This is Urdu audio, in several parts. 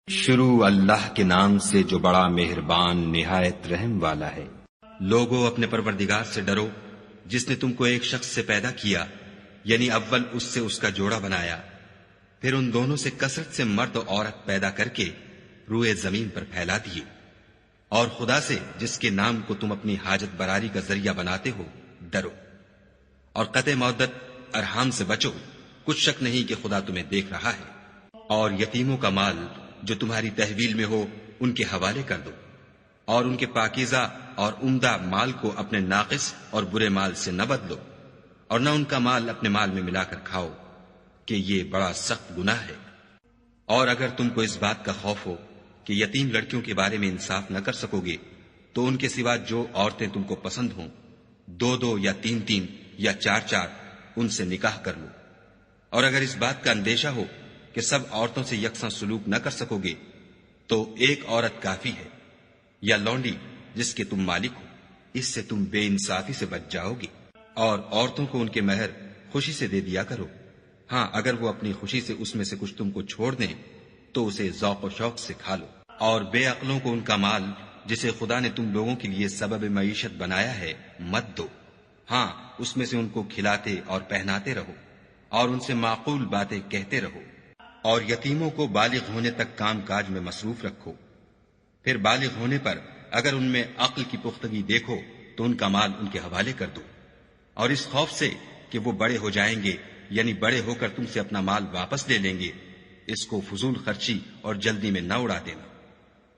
شروع اللہ کے نام سے جو بڑا مہربان نہایت رحم والا ہے۔ لوگو اپنے پروردگار سے ڈرو جس نے تم کو ایک شخص سے پیدا کیا، یعنی اول اس سے اس کا جوڑا بنایا، پھر ان دونوں سے کثرت سے مرد و عورت پیدا کر کے روئے زمین پر پھیلا دیے، اور خدا سے جس کے نام کو تم اپنی حاجت براری کا ذریعہ بناتے ہو ڈرو، اور قطع مودت ارحام سے بچو، کچھ شک نہیں کہ خدا تمہیں دیکھ رہا ہے۔ اور یتیموں کا مال جو تمہاری تحویل میں ہو ان کے حوالے کر دو، اور ان کے پاکیزہ اور عمدہ مال کو اپنے ناقص اور برے مال سے نہ بدلو، اور نہ ان کا مال اپنے مال میں ملا کر کھاؤ کہ یہ بڑا سخت گناہ ہے۔ اور اگر تم کو اس بات کا خوف ہو کہ یتیم لڑکیوں کے بارے میں انصاف نہ کر سکو گے تو ان کے سوا جو عورتیں تم کو پسند ہوں، دو دو یا تین تین یا چار چار ان سے نکاح کر لو۔ اور اگر اس بات کا اندیشہ ہو کہ سب عورتوں سے یکساں سلوک نہ کر سکو گے تو ایک عورت کافی ہے، یا لونڈی جس کے تم مالک ہو، اس سے تم بے انصافی سے بچ جاؤ گے۔ اور عورتوں کو ان کے مہر خوشی سے دے دیا کرو، ہاں اگر وہ اپنی خوشی سے اس میں سے کچھ تم کو چھوڑ دیں تو اسے ذوق و شوق سے کھا لو۔ اور بے عقلوں کو ان کا مال جسے خدا نے تم لوگوں کے لیے سبب معیشت بنایا ہے مت دو، ہاں اس میں سے ان کو کھلاتے اور پہناتے رہو، اور ان سے معقول باتیں کہتے رہو۔ اور یتیموں کو بالغ ہونے تک کام کاج میں مصروف رکھو، پھر بالغ ہونے پر اگر ان میں عقل کی پختگی دیکھو تو ان کا مال ان کے حوالے کر دو، اور اس خوف سے کہ وہ بڑے ہو جائیں گے، یعنی بڑے ہو کر تم سے اپنا مال واپس لے لیں گے، اس کو فضول خرچی اور جلدی میں نہ اڑا دینا۔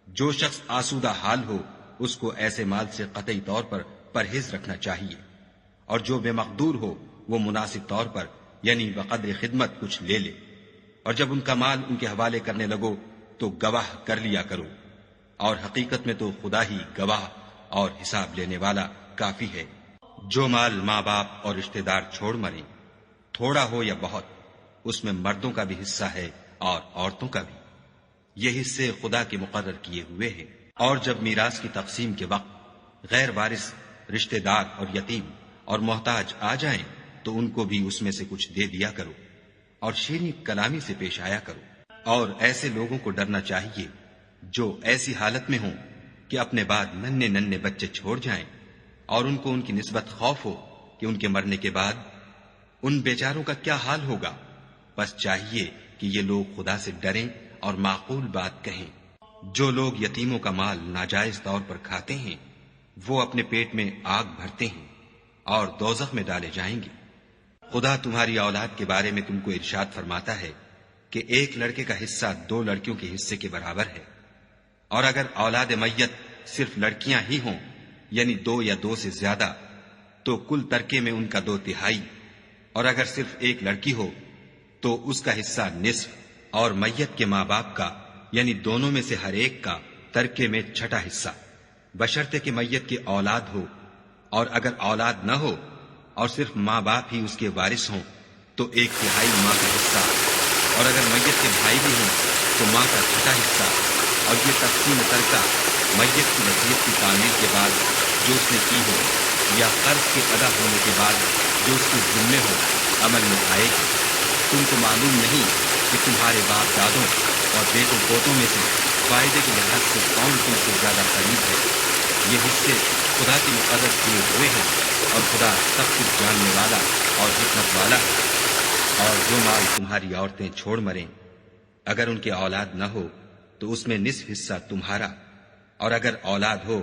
جو شخص آسودہ حال ہو اس کو ایسے مال سے قطعی طور پر پرہیز رکھنا چاہیے، اور جو بے مقدور ہو وہ مناسب طور پر یعنی بقدر خدمت کچھ لے لے، اور جب ان کا مال ان کے حوالے کرنے لگو تو گواہ کر لیا کرو، اور حقیقت میں تو خدا ہی گواہ اور حساب لینے والا کافی ہے۔ جو مال ماں باپ اور رشتہ دار چھوڑ مریں، تھوڑا ہو یا بہت، اس میں مردوں کا بھی حصہ ہے اور عورتوں کا بھی، یہ حصے خدا کے مقرر کیے ہوئے ہیں۔ اور جب میراث کی تقسیم کے وقت غیر وارث رشتہ دار اور یتیم اور محتاج آ جائیں تو ان کو بھی اس میں سے کچھ دے دیا کرو، اور شیریں کلامی سے پیش آیا کرو۔ اور ایسے لوگوں کو ڈرنا چاہیے جو ایسی حالت میں ہوں کہ اپنے بعد ننھے ننھے بچے چھوڑ جائیں، اور ان کو ان کی نسبت خوف ہو کہ ان کے مرنے کے بعد ان بیچاروں کا کیا حال ہوگا۔ بس چاہیے کہ یہ لوگ خدا سے ڈریں اور معقول بات کہیں۔ جو لوگ یتیموں کا مال ناجائز طور پر کھاتے ہیں وہ اپنے پیٹ میں آگ بھرتے ہیں اور دوزخ میں ڈالے جائیں گے۔ خدا تمہاری اولاد کے بارے میں تم کو ارشاد فرماتا ہے کہ ایک لڑکے کا حصہ دو لڑکیوں کے حصے کے برابر ہے، اور اگر اولاد میت صرف لڑکیاں ہی ہوں یعنی دو یا دو سے زیادہ تو کل ترکے میں ان کا 2/3، اور اگر صرف ایک لڑکی ہو تو اس کا حصہ نصف، اور میت کے ماں باپ کا یعنی دونوں میں سے ہر ایک کا ترکے میں 6واں حصہ، بشرطے کہ میت کی اولاد ہو۔ اور اگر اولاد نہ ہو اور صرف ماں باپ ہی اس کے وارث ہوں تو 1/3 ماں کا حصہ، اور اگر میت کے بھائی بھی ہوں تو ماں کا 6واں حصہ۔ اور یہ تقسیم ترکہ میت کی وصیت کی تعمیل کے بعد جو اس نے کی ہو یا قرض کے ادا ہونے کے بعد جو اس کے ذمے ہو عمل میں آئے گی۔ تم کو معلوم نہیں کہ تمہارے باپ دادوں اور بیٹوں پوتوں میں سے فائدے کے لحاظ سے کون تم سے زیادہ قریب ہے۔ یہ حصے خدا کے مقرر کیے ہوئے ہیں، اور خدا سب کچھ جاننے والا اور حکمت والا ہے۔ اور جو مال تمہاری عورتیں چھوڑ مریں، اگر ان کے اولاد نہ ہو تو اس میں نصف حصہ تمہارا، اور اگر اولاد ہو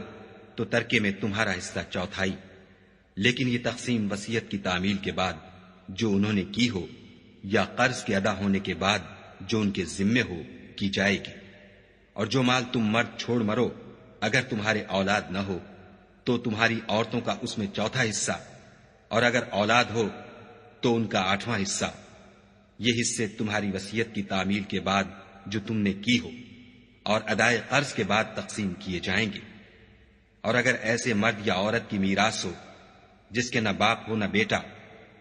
تو ترکے میں تمہارا حصہ 1/4۔ لیکن یہ تقسیم وصیت کی تعمیل کے بعد جو انہوں نے کی ہو یا قرض کے ادا ہونے کے بعد جو ان کے ذمے ہو کی جائے گی۔ اور جو مال تم مرد چھوڑ مرو اگر تمہارے اولاد نہ ہو تو تمہاری عورتوں کا اس میں 1/4 حصہ، اور اگر اولاد ہو تو ان کا 8واں حصہ۔ یہ حصے تمہاری وصیت کی تعمیل کے بعد جو تم نے کی ہو اور ادائے قرض کے بعد تقسیم کیے جائیں گے۔ اور اگر ایسے مرد یا عورت کی میراث ہو جس کے نہ باپ ہو نہ بیٹا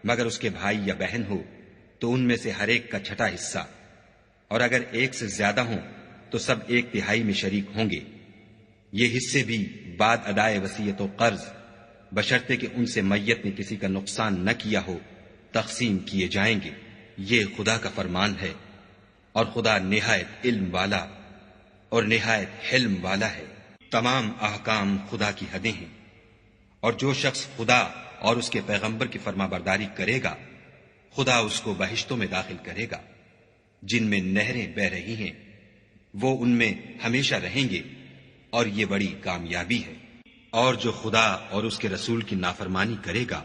مگر اس کے بھائی یا بہن ہو تو ان میں سے ہر ایک کا 6واں حصہ، اور اگر ایک سے زیادہ ہوں تو سب 1/3 میں شریک ہوں گے۔ یہ حصے بھی بعد ادائے وصیت و قرض بشرطے کہ ان سے میت نے کسی کا نقصان نہ کیا ہو تقسیم کیے جائیں گے۔ یہ خدا کا فرمان ہے، اور خدا نہایت علم والا اور نہایت حلم والا ہے۔ تمام احکام خدا کی حدیں ہیں، اور جو شخص خدا اور اس کے پیغمبر کی فرما برداری کرے گا خدا اس کو بہشتوں میں داخل کرے گا جن میں نہریں بہ رہی ہیں، وہ ان میں ہمیشہ رہیں گے، اور یہ بڑی کامیابی ہے۔ اور جو خدا اور اس کے رسول کی نافرمانی کرے گا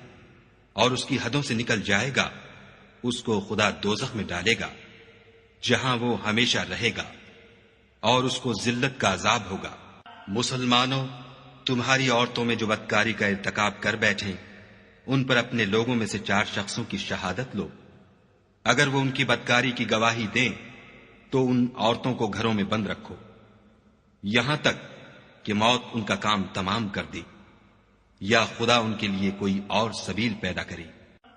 اور اس کی حدوں سے نکل جائے گا اس کو خدا دوزخ میں ڈالے گا جہاں وہ ہمیشہ رہے گا، اور اس کو ذلت کا عذاب ہوگا۔ مسلمانوں، تمہاری عورتوں میں جو بدکاری کا ارتکاب کر بیٹھیں ان پر اپنے لوگوں میں سے 4 شخصوں کی شہادت لو۔ اگر وہ ان کی بدکاری کی گواہی دیں تو ان عورتوں کو گھروں میں بند رکھو یہاں تک کہ موت ان کا کام تمام کر دے یا خدا ان کے لیے کوئی اور سبیل پیدا کرے۔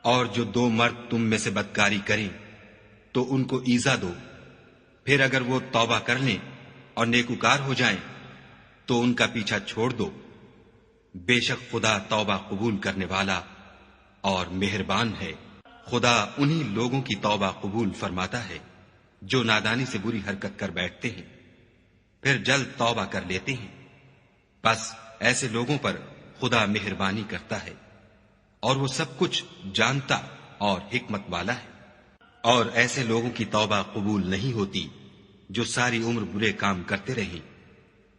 اور جو 2 مرد تم میں سے بدکاری کریں تو ان کو ایذا دو، پھر اگر وہ توبہ کر لیں اور نیکوکار ہو جائیں تو ان کا پیچھا چھوڑ دو۔ بے شک خدا توبہ قبول کرنے والا اور مہربان ہے۔ خدا انہی لوگوں کی توبہ قبول فرماتا ہے جو نادانی سے بری حرکت کر بیٹھتے ہیں پھر جلد توبہ کر لیتے ہیں، بس ایسے لوگوں پر خدا مہربانی کرتا ہے اور وہ سب کچھ جانتا اور حکمت والا ہے۔ اور ایسے لوگوں کی توبہ قبول نہیں ہوتی جو ساری عمر برے کام کرتے رہیں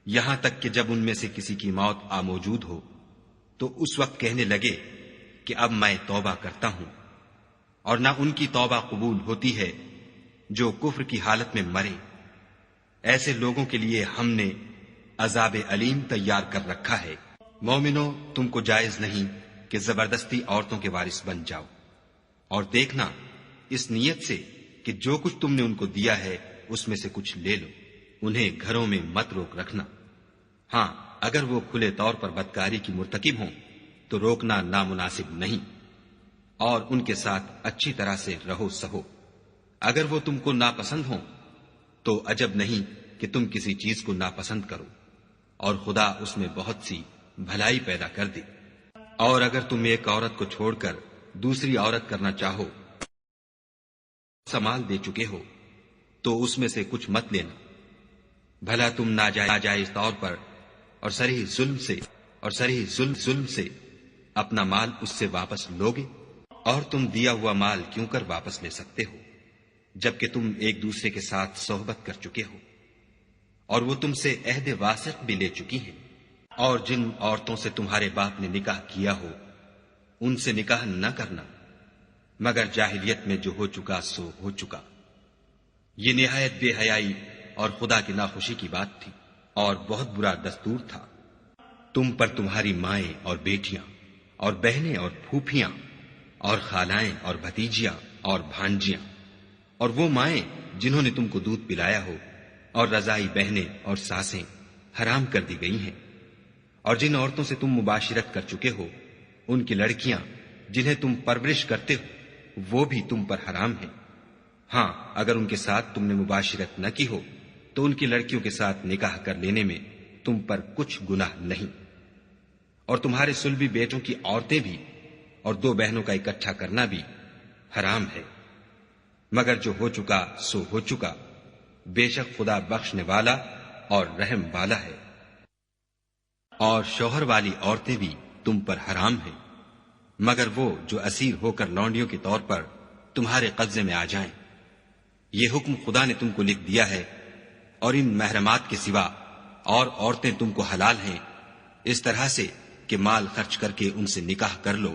یہاں تک کہ جب ان میں سے کسی کی موت آ موجود ہو تو اس وقت کہنے لگے کہ اب میں توبہ کرتا ہوں۔ اور نہ ان کی توبہ قبول ہوتی ہے جو کفر کی حالت میں مرے۔ ایسے لوگوں کے لیے ہم نے عذاب علیم تیار کر رکھا ہے۔ مومنو، تم کو جائز نہیں کہ زبردستی عورتوں کے وارث بن جاؤ، اور دیکھنا اس نیت سے کہ جو کچھ تم نے ان کو دیا ہے اس میں سے کچھ لے لو۔ انہیں گھروں میں مت روک رکھنا، ہاں اگر وہ کھلے طور پر بدکاری کی مرتکب ہوں تو روکنا نامناسب نہیں، اور ان کے ساتھ اچھی طرح سے رہو سہو۔ اگر وہ تم کو ناپسند ہوں تو عجب نہیں کہ تم کسی چیز کو ناپسند کرو، اور خدا اس میں بہت سی بھلائی پیدا کر دے۔ اور اگر تم ایک عورت کو چھوڑ کر دوسری عورت کرنا چاہو، سمال دے چکے ہو تو اس میں سے کچھ مت لینا، بھلا تم ناجائز طور پر اور صریح ظلم سے اپنا مال اس سے واپس لوگے؟ اور تم دیا ہوا مال کیوں کر واپس لے سکتے ہو جبکہ تم ایک دوسرے کے ساتھ صحبت کر چکے ہو، اور وہ تم سے عہد واسق بھی لے چکی ہیں۔ اور جن عورتوں سے تمہارے باپ نے نکاح کیا ہو ان سے نکاح نہ کرنا مگر جاہلیت میں جو ہو چکا سو ہو چکا۔ یہ نہایت بے حیائی اور خدا کی ناخوشی کی بات تھی اور بہت برا دستور تھا۔ تم پر تمہاری مائیں اور بیٹیاں اور بہنیں اور پھوپھیاں اور خالائیں اور بھتیجیاں اور بھانجیاں اور وہ مائیں جنہوں نے تم کو دودھ پلایا ہو اور رضائی بہنیں اور ساسیں حرام کر دی گئی ہیں۔ اور جن عورتوں سے تم مباشرت کر چکے ہو ان کی لڑکیاں جنہیں تم پرورش کرتے ہو وہ بھی تم پر حرام ہیں، ہاں اگر ان کے ساتھ تم نے مباشرت نہ کی ہو تو ان کی لڑکیوں کے ساتھ نکاح کر لینے میں تم پر کچھ گناہ نہیں۔ اور تمہارے صلبی بیٹوں کی عورتیں بھی اور 2 بہنوں کا اکٹھا کرنا بھی حرام ہے، مگر جو ہو چکا سو ہو چکا، بے شک خدا بخشنے والا اور رحم والا ہے۔ اور شوہر والی عورتیں بھی تم پر حرام ہیں مگر وہ جو اسیر ہو کر لونڈیوں کے طور پر تمہارے قبضے میں آ جائیں۔ یہ حکم خدا نے تم کو لکھ دیا ہے، اور ان محرمات کے سوا اور عورتیں تم کو حلال ہیں اس طرح سے کہ مال خرچ کر کے ان سے نکاح کر لو،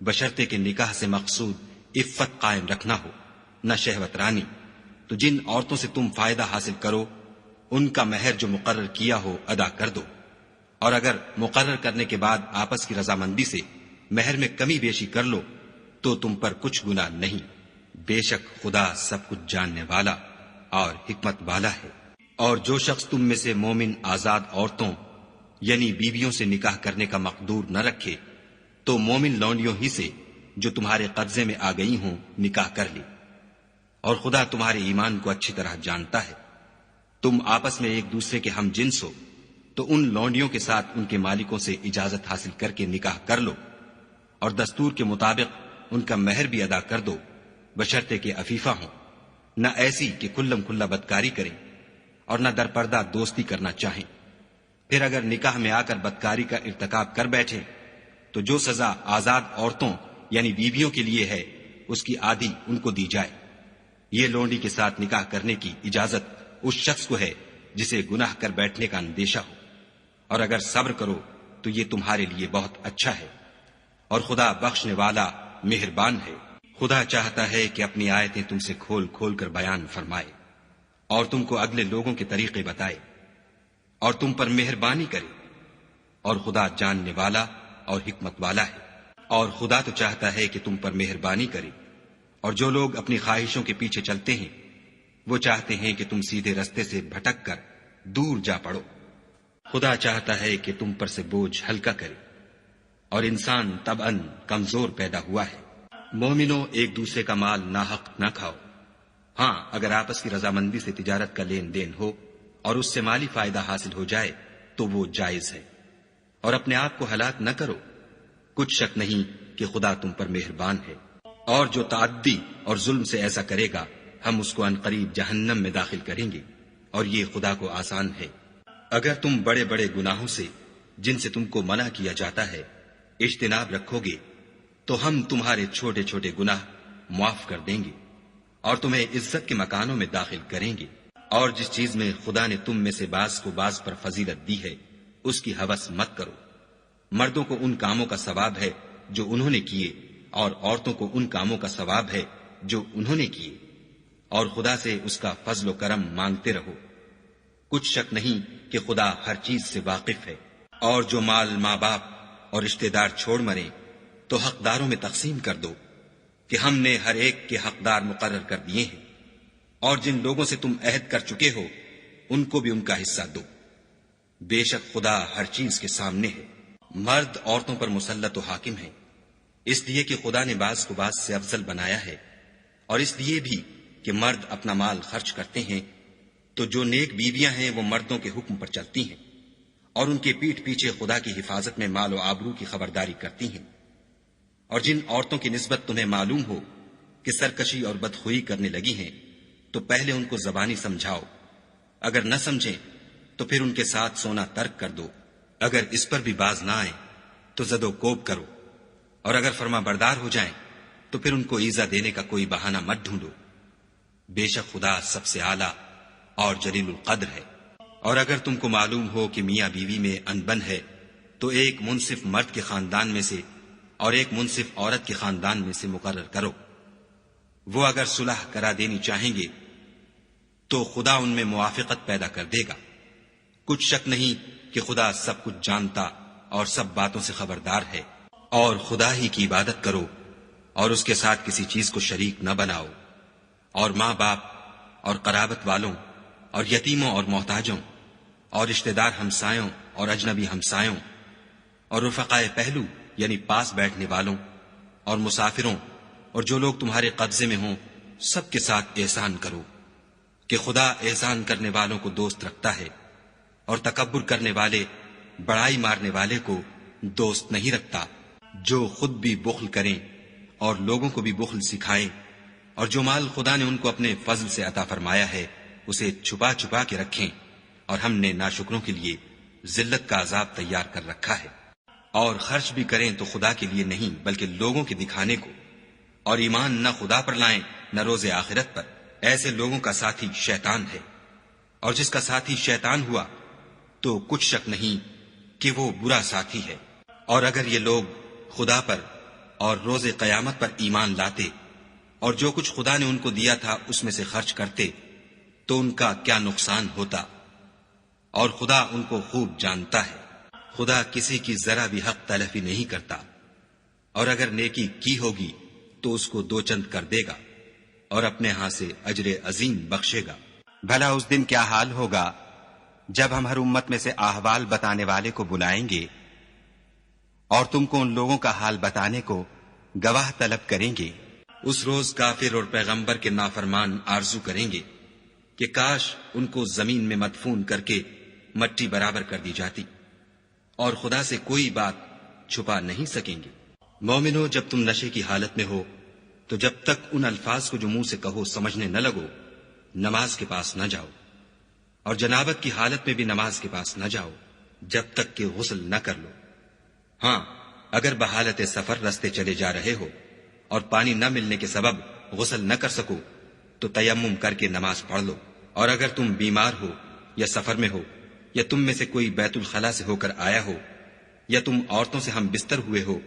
بشرطے کہ نکاح سے مقصود عفت قائم رکھنا ہو، نہ شہوت رانی۔ تو جن عورتوں سے تم فائدہ حاصل کرو ان کا مہر جو مقرر کیا ہو ادا کر دو، اور اگر مقرر کرنے کے بعد آپس کی رضامندی سے مہر میں کمی بیشی کر لو تو تم پر کچھ گناہ نہیں، بے شک خدا سب کچھ جاننے والا اور حکمت والا ہے۔ اور جو شخص تم میں سے مومن آزاد عورتوں یعنی بیویوں سے نکاح کرنے کا مقدور نہ رکھے تو مومن لونڈیوں ہی سے جو تمہارے قبضے میں آ گئی ہوں نکاح کر لے، اور خدا تمہارے ایمان کو اچھی طرح جانتا ہے۔ تم آپس میں ایک دوسرے کے ہم جنس ہو تو ان لونڈیوں کے ساتھ ان کے مالکوں سے اجازت حاصل کر کے نکاح کر لو، اور دستور کے مطابق ان کا مہر بھی ادا کر دو، بشرطے کہ عفیفہ ہوں، نہ ایسی کہ کھلم کھلا بدکاری کریں، اور نہ درپردہ دوستی کرنا چاہیں۔ پھر اگر نکاح میں آ کر بدکاری کا ارتکاب کر بیٹھے تو جو سزا آزاد عورتوں یعنی بیویوں کے لیے ہے اس کی آدھی ان کو دی جائے۔ یہ لونڈی کے ساتھ نکاح کرنے کی اجازت اس شخص کو ہے جسے گناہ کر بیٹھنے کا اندیشہ ہو، اور اگر صبر کرو تو یہ تمہارے لیے بہت اچھا ہے، اور خدا بخشنے والا مہربان ہے۔ خدا چاہتا ہے کہ اپنی آیتیں تم سے کھول کھول کر بیان فرمائے اور تم کو اگلے لوگوں کے طریقے بتائے اور تم پر مہربانی کرے، اور خدا جاننے والا اور حکمت والا ہے۔ اور خدا تو چاہتا ہے کہ تم پر مہربانی کرے، اور جو لوگ اپنی خواہشوں کے پیچھے چلتے ہیں وہ چاہتے ہیں کہ تم سیدھے رستے سے بھٹک کر دور جا پڑو۔ خدا چاہتا ہے کہ تم پر سے بوجھ ہلکا کرے، اور انسان طبعاً کمزور پیدا ہوا ہے۔ مومنوں، ایک دوسرے کا مال ناحق نہ کھاؤ۔ ہاں، اگر آپس کی رضامندی سے تجارت کا لین دین ہو اور اس سے مالی فائدہ حاصل ہو جائے تو وہ جائز ہے، اور اپنے آپ کو ہلاک نہ کرو۔ کچھ شک نہیں کہ خدا تم پر مہربان ہے، اور جو تعدی اور ظلم سے ایسا کرے گا ہم اس کو عنقریب جہنم میں داخل کریں گے، اور یہ خدا کو آسان ہے۔ اگر تم بڑے بڑے گناہوں سے جن سے تم کو منع کیا جاتا ہے اجتناب رکھو گے تو ہم تمہارے چھوٹے چھوٹے گناہ معاف کر دیں گے اور تمہیں عزت کے مکانوں میں داخل کریں گے۔ اور جس چیز میں خدا نے تم میں سے بعض کو بعض پر فضیلت دی ہے اس کی ہوس مت کرو۔ مردوں کو ان کاموں کا ثواب ہے جو انہوں نے کیے، اور عورتوں کو ان کاموں کا ثواب ہے جو انہوں نے کیے، اور خدا سے اس کا فضل و کرم مانگتے رہو۔ کچھ شک نہیں کہ خدا ہر چیز سے واقف ہے۔ اور جو مال ماں باپ اور رشتہ دار چھوڑ مریں تو حقداروں میں تقسیم کر دو کہ ہم نے ہر ایک کے حقدار مقرر کر دیے ہیں، اور جن لوگوں سے تم عہد کر چکے ہو ان کو بھی ان کا حصہ دو۔ بے شک خدا ہر چیز کے سامنے ہے۔ مرد عورتوں پر مسلط و حاکم ہیں، اس لیے کہ خدا نے بعض کو بعض سے افضل بنایا ہے، اور اس لیے بھی کہ مرد اپنا مال خرچ کرتے ہیں تو جو نیک بیویاں ہیں وہ مردوں کے حکم پر چلتی ہیں اور ان کے پیٹھ پیچھے خدا کی حفاظت میں مال و آبرو کی خبرداری کرتی ہیں۔ اور جن عورتوں کی نسبت تمہیں معلوم ہو کہ سرکشی اور بدخوئی کرنے لگی ہیں تو پہلے ان کو زبانی سمجھاؤ، اگر نہ سمجھیں تو پھر ان کے ساتھ سونا ترک کر دو۔ اگر اس پر بھی باز نہ آئیں تو زد و کوب کرو، اور اگر فرما بردار ہو جائیں تو پھر ان کو ایذا دینے کا کوئی بہانہ مت ڈھونڈو۔ بے شک خدا سب سے اعلیٰ اور جلیل القدر ہے۔ اور اگر تم کو معلوم ہو کہ میاں بیوی میں انبن ہے تو ایک منصف مرد کے خاندان میں سے اور ایک منصف عورت کے خاندان میں سے مقرر کرو۔ وہ اگر صلح کرا دینی چاہیں گے تو خدا ان میں موافقت پیدا کر دے گا۔ کچھ شک نہیں کہ خدا سب کچھ جانتا اور سب باتوں سے خبردار ہے۔ اور خدا ہی کی عبادت کرو اور اس کے ساتھ کسی چیز کو شریک نہ بناؤ، اور ماں باپ اور قرابت والوں اور یتیموں اور محتاجوں اور رشتہ دار ہمسایوں اور اجنبی ہمسایوں اور رفقائے پہلو یعنی پاس بیٹھنے والوں اور مسافروں اور جو لوگ تمہارے قبضے میں ہوں سب کے ساتھ احسان کرو، کہ خدا احسان کرنے والوں کو دوست رکھتا ہے اور تکبر کرنے والے بڑائی مارنے والے کو دوست نہیں رکھتا۔ جو خود بھی بخل کریں اور لوگوں کو بھی بخل سکھائیں، اور جو مال خدا نے ان کو اپنے فضل سے عطا فرمایا ہے اسے چھپا چھپا کے رکھیں، اور ہم نے ناشکروں کے لیے ذلت کا عذاب تیار کر رکھا ہے۔ اور خرچ بھی کریں تو خدا کے لیے نہیں بلکہ لوگوں کے دکھانے کو، اور ایمان نہ خدا پر لائیں نہ روز آخرت پر۔ ایسے لوگوں کا ساتھی شیطان ہے، اور جس کا ساتھی شیطان ہوا تو کچھ شک نہیں کہ وہ برا ساتھی ہے۔ اور اگر یہ لوگ خدا پر اور روز قیامت پر ایمان لاتے اور جو کچھ خدا نے ان کو دیا تھا اس میں سے خرچ کرتے تو ان کا کیا نقصان ہوتا، اور خدا ان کو خوب جانتا ہے۔ خدا کسی کی ذرا بھی حق تلفی نہیں کرتا، اور اگر نیکی کی ہوگی تو اس کو دو چند کر دے گا اور اپنے ہاں سے اجر عظیم بخشے گا۔ بھلا اس دن کیا حال ہوگا جب ہم ہر امت میں سے احوال بتانے والے کو بلائیں گے اور تم کو ان لوگوں کا حال بتانے کو گواہ طلب کریں گے۔ اس روز کافر اور پیغمبر کے نافرمان آرزو کریں گے کہ کاش ان کو زمین میں مدفون کر کے مٹی برابر کر دی جاتی، اور خدا سے کوئی بات چھپا نہیں سکیں گے۔ مومنو، جب تم نشے کی حالت میں ہو تو جب تک ان الفاظ کو جو منہ سے کہو سمجھنے نہ لگو نماز کے پاس نہ جاؤ، اور جنابت کی حالت میں بھی نماز کے پاس نہ جاؤ جب تک کہ غسل نہ کر لو۔ ہاں، اگر بحالت سفر رستے چلے جا رہے ہو اور پانی نہ ملنے کے سبب غسل نہ کر سکو تو تیمم کر کے نماز پڑھ لو۔ اور اگر تم بیمار ہو یا سفر میں ہو یا تم میں سے کوئی بیت الخلا سے ہو کر آیا ہو یا تم عورتوں سے ہم بستر ہوئے ہو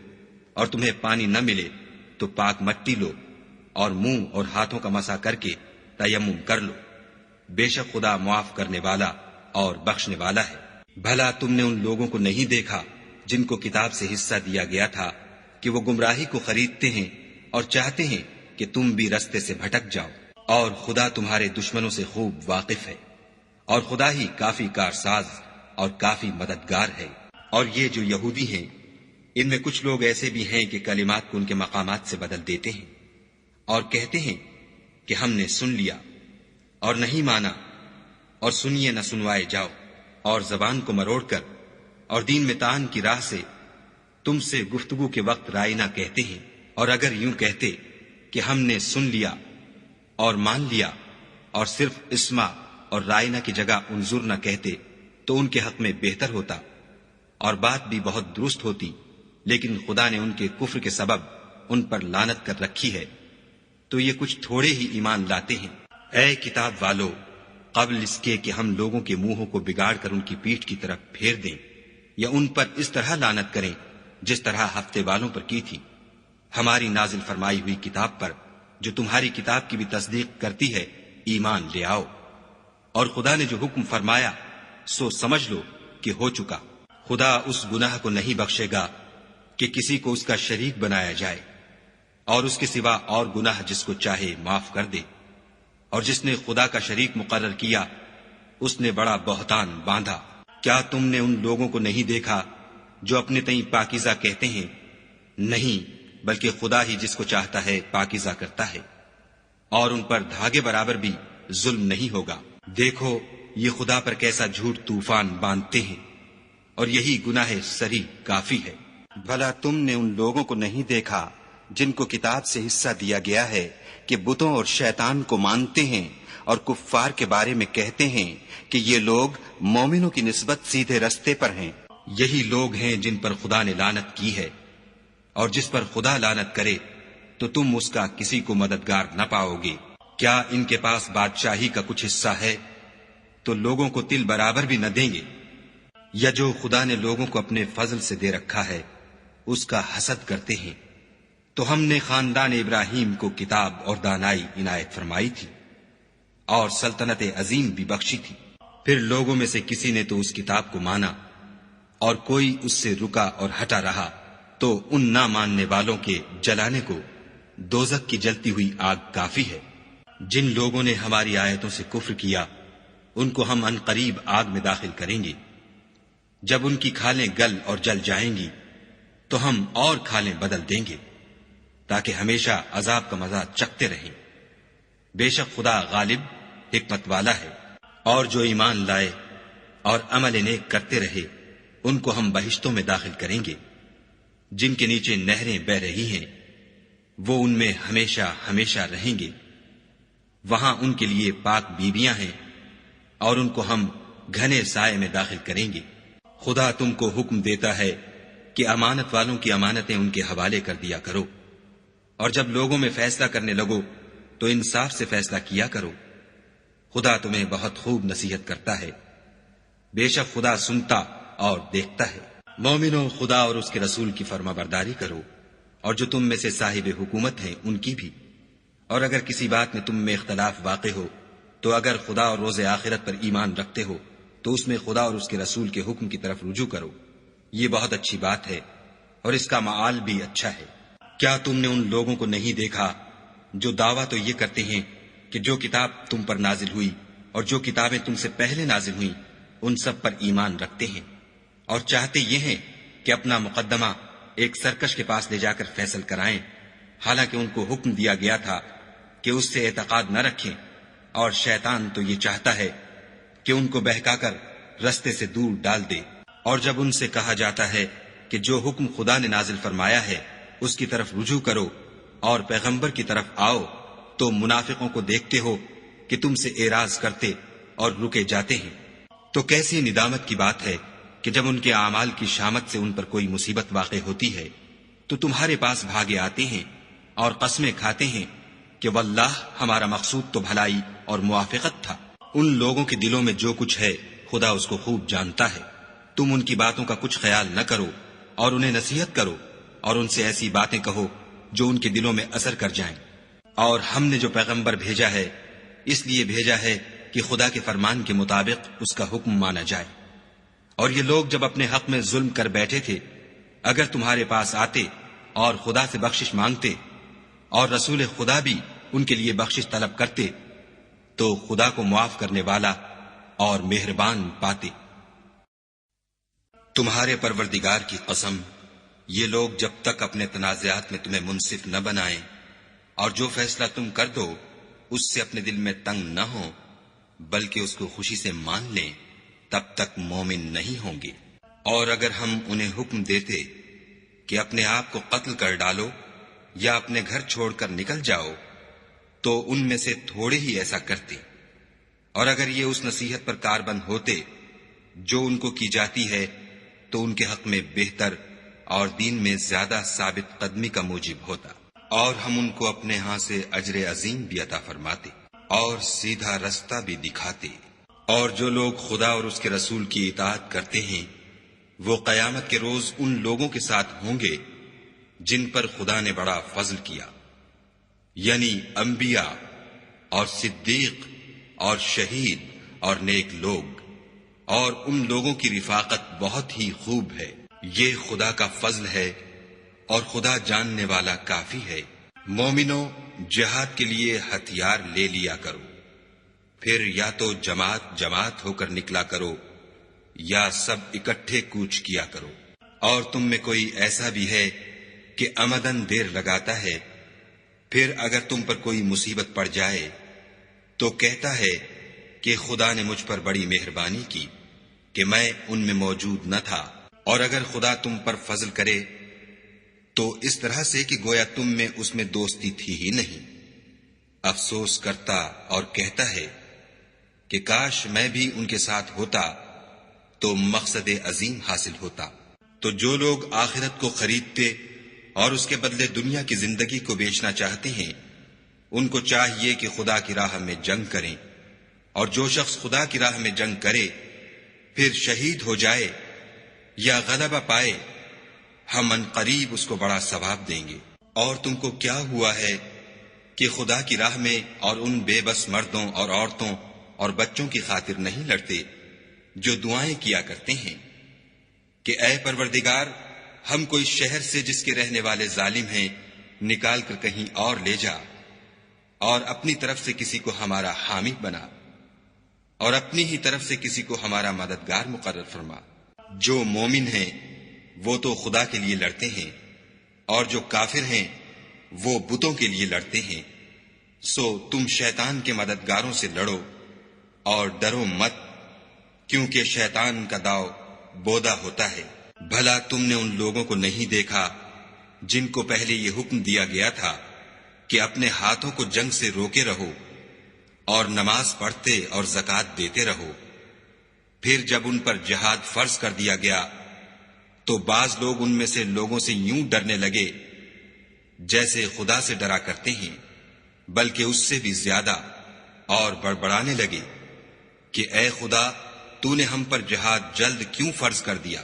اور تمہیں پانی نہ ملے تو پاک مٹی لو اور منہ اور ہاتھوں کا مسح کر کے تیمم کر لو۔ بے شک خدا معاف کرنے والا اور بخشنے والا ہے۔ بھلا تم نے ان لوگوں کو نہیں دیکھا جن کو کتاب سے حصہ دیا گیا تھا کہ وہ گمراہی کو خریدتے ہیں اور چاہتے ہیں کہ تم بھی رستے سے بھٹک جاؤ، اور خدا تمہارے دشمنوں سے خوب واقف ہے، اور خدا ہی کافی کارساز اور کافی مددگار ہے۔ اور یہ جو یہودی ہیں، ان میں کچھ لوگ ایسے بھی ہیں کہ کلمات کو ان کے مقامات سے بدل دیتے ہیں اور کہتے ہیں کہ ہم نے سن لیا اور نہیں مانا، اور سنیے نہ سنوائے جاؤ، اور زبان کو مروڑ کر اور دین میں تان کی راہ سے تم سے گفتگو کے وقت رائنا کہتے ہیں۔ اور اگر یوں کہتے کہ ہم نے سن لیا اور مان لیا اور صرف اسما اور رائنا کی جگہ انظر نہ کہتے تو ان کے حق میں بہتر ہوتا اور بات بھی بہت درست ہوتی، لیکن خدا نے ان کے کفر کے سبب ان پر لعنت کر رکھی ہے، تو یہ کچھ تھوڑے ہی ایمان لاتے ہیں۔ اے کتاب والو، قبل اس کے کہ ہم لوگوں کے منہوں کو بگاڑ کر ان کی پیٹھ کی طرف پھیر دیں یا ان پر اس طرح لعنت کریں جس طرح ہفتے والوں پر کی تھی، ہماری نازل فرمائی ہوئی کتاب پر جو تمہاری کتاب کی بھی تصدیق کرتی ہے ایمان لے آؤ۔ اور خدا نے جو حکم فرمایا سو سمجھ لو کہ ہو چکا۔ خدا اس گناہ کو نہیں بخشے گا کہ کسی کو اس کا شریک بنایا جائے، اور اس کے سوا اور گناہ جس کو چاہے معاف کر دے، اور جس نے خدا کا شریک مقرر کیا اس نے بڑا بہتان باندھا۔ کیا تم نے ان لوگوں کو نہیں دیکھا جو اپنے تئیں پاکیزہ کہتے ہیں؟ نہیں، بلکہ خدا ہی جس کو چاہتا ہے پاکیزہ کرتا ہے، اور ان پر دھاگے برابر بھی ظلم نہیں ہوگا۔ دیکھو یہ خدا پر کیسا جھوٹ طوفان باندھتے ہیں، اور یہی گناہ سری کافی ہے۔ بھلا تم نے ان لوگوں کو نہیں دیکھا جن کو کتاب سے حصہ دیا گیا ہے کہ بتوں اور شیطان کو مانتے ہیں اور کفار کے بارے میں کہتے ہیں کہ یہ لوگ مومنوں کی نسبت سیدھے رستے پر ہیں؟ یہی لوگ ہیں جن پر خدا نے لعنت کی ہے، اور جس پر خدا لعنت کرے تو تم اس کا کسی کو مددگار نہ پاؤ گے۔ کیا ان کے پاس بادشاہی کا کچھ حصہ ہے تو لوگوں کو تل برابر بھی نہ دیں گے؟ یا جو خدا نے لوگوں کو اپنے فضل سے دے رکھا ہے اس کا حسد کرتے ہیں؟ تو ہم نے خاندان ابراہیم کو کتاب اور دانائی عنایت فرمائی تھی اور سلطنت عظیم بھی بخشی تھی۔ پھر لوگوں میں سے کسی نے تو اس کتاب کو مانا اور کوئی اس سے رکا اور ہٹا رہا، تو ان نہ ماننے والوں کے جلانے کو دوزخ کی جلتی ہوئی آگ کافی ہے۔ جن لوگوں نے ہماری آیتوں سے کفر کیا ان کو ہم عنقریب آگ میں داخل کریں گے۔ جب ان کی کھالیں گل اور جل جائیں گی تو ہم اور کھالیں بدل دیں گے تاکہ ہمیشہ عذاب کا مزہ چکھتے رہیں۔ بے شک خدا غالب حکمت والا ہے۔ اور جو ایمان لائے اور عمل نیک کرتے رہے ان کو ہم بہشتوں میں داخل کریں گے جن کے نیچے نہریں بہ رہی ہیں، وہ ان میں ہمیشہ ہمیشہ رہیں گے۔ وہاں ان کے لیے پاک بیویاں ہیں اور ان کو ہم گھنے سائے میں داخل کریں گے۔ خدا تم کو حکم دیتا ہے کہ امانت والوں کی امانتیں ان کے حوالے کر دیا کرو، اور جب لوگوں میں فیصلہ کرنے لگو تو انصاف سے فیصلہ کیا کرو۔ خدا تمہیں بہت خوب نصیحت کرتا ہے، بے شک خدا سنتا اور دیکھتا ہے۔ مومنو، خدا اور اس کے رسول کی فرما برداری کرو، اور جو تم میں سے صاحب حکومت ہیں ان کی بھی۔ اور اگر کسی بات میں تم میں اختلاف واقع ہو تو اگر خدا اور روز آخرت پر ایمان رکھتے ہو تو اس میں خدا اور اس کے رسول کے حکم کی طرف رجوع کرو، یہ بہت اچھی بات ہے اور اس کا معال بھی اچھا ہے۔ کیا تم نے ان لوگوں کو نہیں دیکھا جو دعویٰ تو یہ کرتے ہیں کہ جو کتاب تم پر نازل ہوئی اور جو کتابیں تم سے پہلے نازل ہوئیں ان سب پر ایمان رکھتے ہیں، اور چاہتے یہ ہیں کہ اپنا مقدمہ ایک سرکش کے پاس لے جا کر فیصل کرائیں، حالانکہ ان کو حکم دیا گیا تھا کہ اس سے اعتقاد نہ رکھیں، اور شیطان تو یہ چاہتا ہے کہ ان کو بہکا کر رستے سے دور ڈال دے۔ اور جب ان سے کہا جاتا ہے کہ جو حکم خدا نے نازل فرمایا ہے اس کی طرف رجوع کرو اور پیغمبر کی طرف آؤ، تو منافقوں کو دیکھتے ہو کہ تم سے اعراض کرتے اور رکے جاتے ہیں، تو کیسی ندامت کی بات ہے کہ جب ان کے اعمال کی شامت سے ان پر کوئی مصیبت واقع ہوتی ہے تو تمہارے پاس بھاگے آتے ہیں اور قسمیں کھاتے ہیں کہ واللہ ہمارا مقصود تو بھلائی اور موافقت تھا۔ ان لوگوں کے دلوں میں جو کچھ ہے خدا اس کو خوب جانتا ہے۔ تم ان کی باتوں کا کچھ خیال نہ کرو اور انہیں نصیحت کرو اور ان سے ایسی باتیں کہو جو ان کے دلوں میں اثر کر جائیں۔ اور ہم نے جو پیغمبر بھیجا ہے اس لیے بھیجا ہے کہ خدا کے فرمان کے مطابق اس کا حکم مانا جائے۔ اور یہ لوگ جب اپنے حق میں ظلم کر بیٹھے تھے، اگر تمہارے پاس آتے اور خدا سے بخشش مانگتے اور رسول خدا بھی ان کے لیے بخشش طلب کرتے تو خدا کو معاف کرنے والا اور مہربان پاتے۔ تمہارے پروردگار کی قسم، یہ لوگ جب تک اپنے تنازعات میں تمہیں منصف نہ بنائیں اور جو فیصلہ تم کر دو اس سے اپنے دل میں تنگ نہ ہو بلکہ اس کو خوشی سے مان لیں، تب تک مومن نہیں ہوں گے۔ اور اگر ہم انہیں حکم دیتے کہ اپنے آپ کو قتل کر ڈالو یا اپنے گھر چھوڑ کر نکل جاؤ تو ان میں سے تھوڑے ہی ایسا کرتے، اور اگر یہ اس نصیحت پر کاربند ہوتے جو ان کو کی جاتی ہے تو ان کے حق میں بہتر اور دین میں زیادہ ثابت قدمی کا موجب ہوتا، اور ہم ان کو اپنے ہاں سے اجر عظیم بھی عطا فرماتے اور سیدھا رستہ بھی دکھاتے۔ اور جو لوگ خدا اور اس کے رسول کی اطاعت کرتے ہیں وہ قیامت کے روز ان لوگوں کے ساتھ ہوں گے جن پر خدا نے بڑا فضل کیا، یعنی انبیاء اور صدیق اور شہید اور نیک لوگ، اور ان لوگوں کی رفاقت بہت ہی خوب ہے۔ یہ خدا کا فضل ہے اور خدا جاننے والا کافی ہے۔ مومنوں، جہاد کے لیے ہتھیار لے لیا کرو، پھر یا تو جماعت جماعت ہو کر نکلا کرو یا سب اکٹھے کوچ کیا کرو۔ اور تم میں کوئی ایسا بھی ہے کہ عمدن دیر لگاتا ہے، پھر اگر تم پر کوئی مصیبت پڑ جائے تو کہتا ہے کہ خدا نے مجھ پر بڑی مہربانی کی کہ میں ان میں موجود نہ تھا۔ اور اگر خدا تم پر فضل کرے تو اس طرح سے کہ گویا تم میں اس میں دوستی تھی ہی نہیں، افسوس کرتا اور کہتا ہے کہ کاش میں بھی ان کے ساتھ ہوتا تو مقصد عظیم حاصل ہوتا۔ تو جو لوگ آخرت کو خریدتے اور اس کے بدلے دنیا کی زندگی کو بیچنا چاہتے ہیں ان کو چاہیے کہ خدا کی راہ میں جنگ کریں، اور جو شخص خدا کی راہ میں جنگ کرے پھر شہید ہو جائے یا غلبہ پائے ہم ان قریب اس کو بڑا ثواب دیں گے۔ اور تم کو کیا ہوا ہے کہ خدا کی راہ میں اور ان بے بس مردوں اور عورتوں اور بچوں کی خاطر نہیں لڑتے جو دعائیں کیا کرتے ہیں کہ اے پروردگار، ہم کوئی شہر سے جس کے رہنے والے ظالم ہیں نکال کر کہیں اور لے جا، اور اپنی طرف سے کسی کو ہمارا حامی بنا، اور اپنی ہی طرف سے کسی کو ہمارا مددگار مقرر فرما۔ جو مومن ہیں وہ تو خدا کے لیے لڑتے ہیں، اور جو کافر ہیں وہ بتوں کے لیے لڑتے ہیں۔ سو تم شیطان کے مددگاروں سے لڑو اور ڈرو مت، کیونکہ شیطان کا داؤ بودا ہوتا ہے۔ بھلا تم نے ان لوگوں کو نہیں دیکھا جن کو پہلے یہ حکم دیا گیا تھا کہ اپنے ہاتھوں کو جنگ سے روکے رہو اور نماز پڑھتے اور زکوٰۃ دیتے رہو، پھر جب ان پر جہاد فرض کر دیا گیا تو بعض لوگ ان میں سے لوگوں سے یوں ڈرنے لگے جیسے خدا سے ڈرا کرتے ہیں، بلکہ اس سے بھی زیادہ، اور بڑبڑانے لگے کہ اے خدا، تو نے ہم پر جہاد جلد کیوں فرض کر دیا؟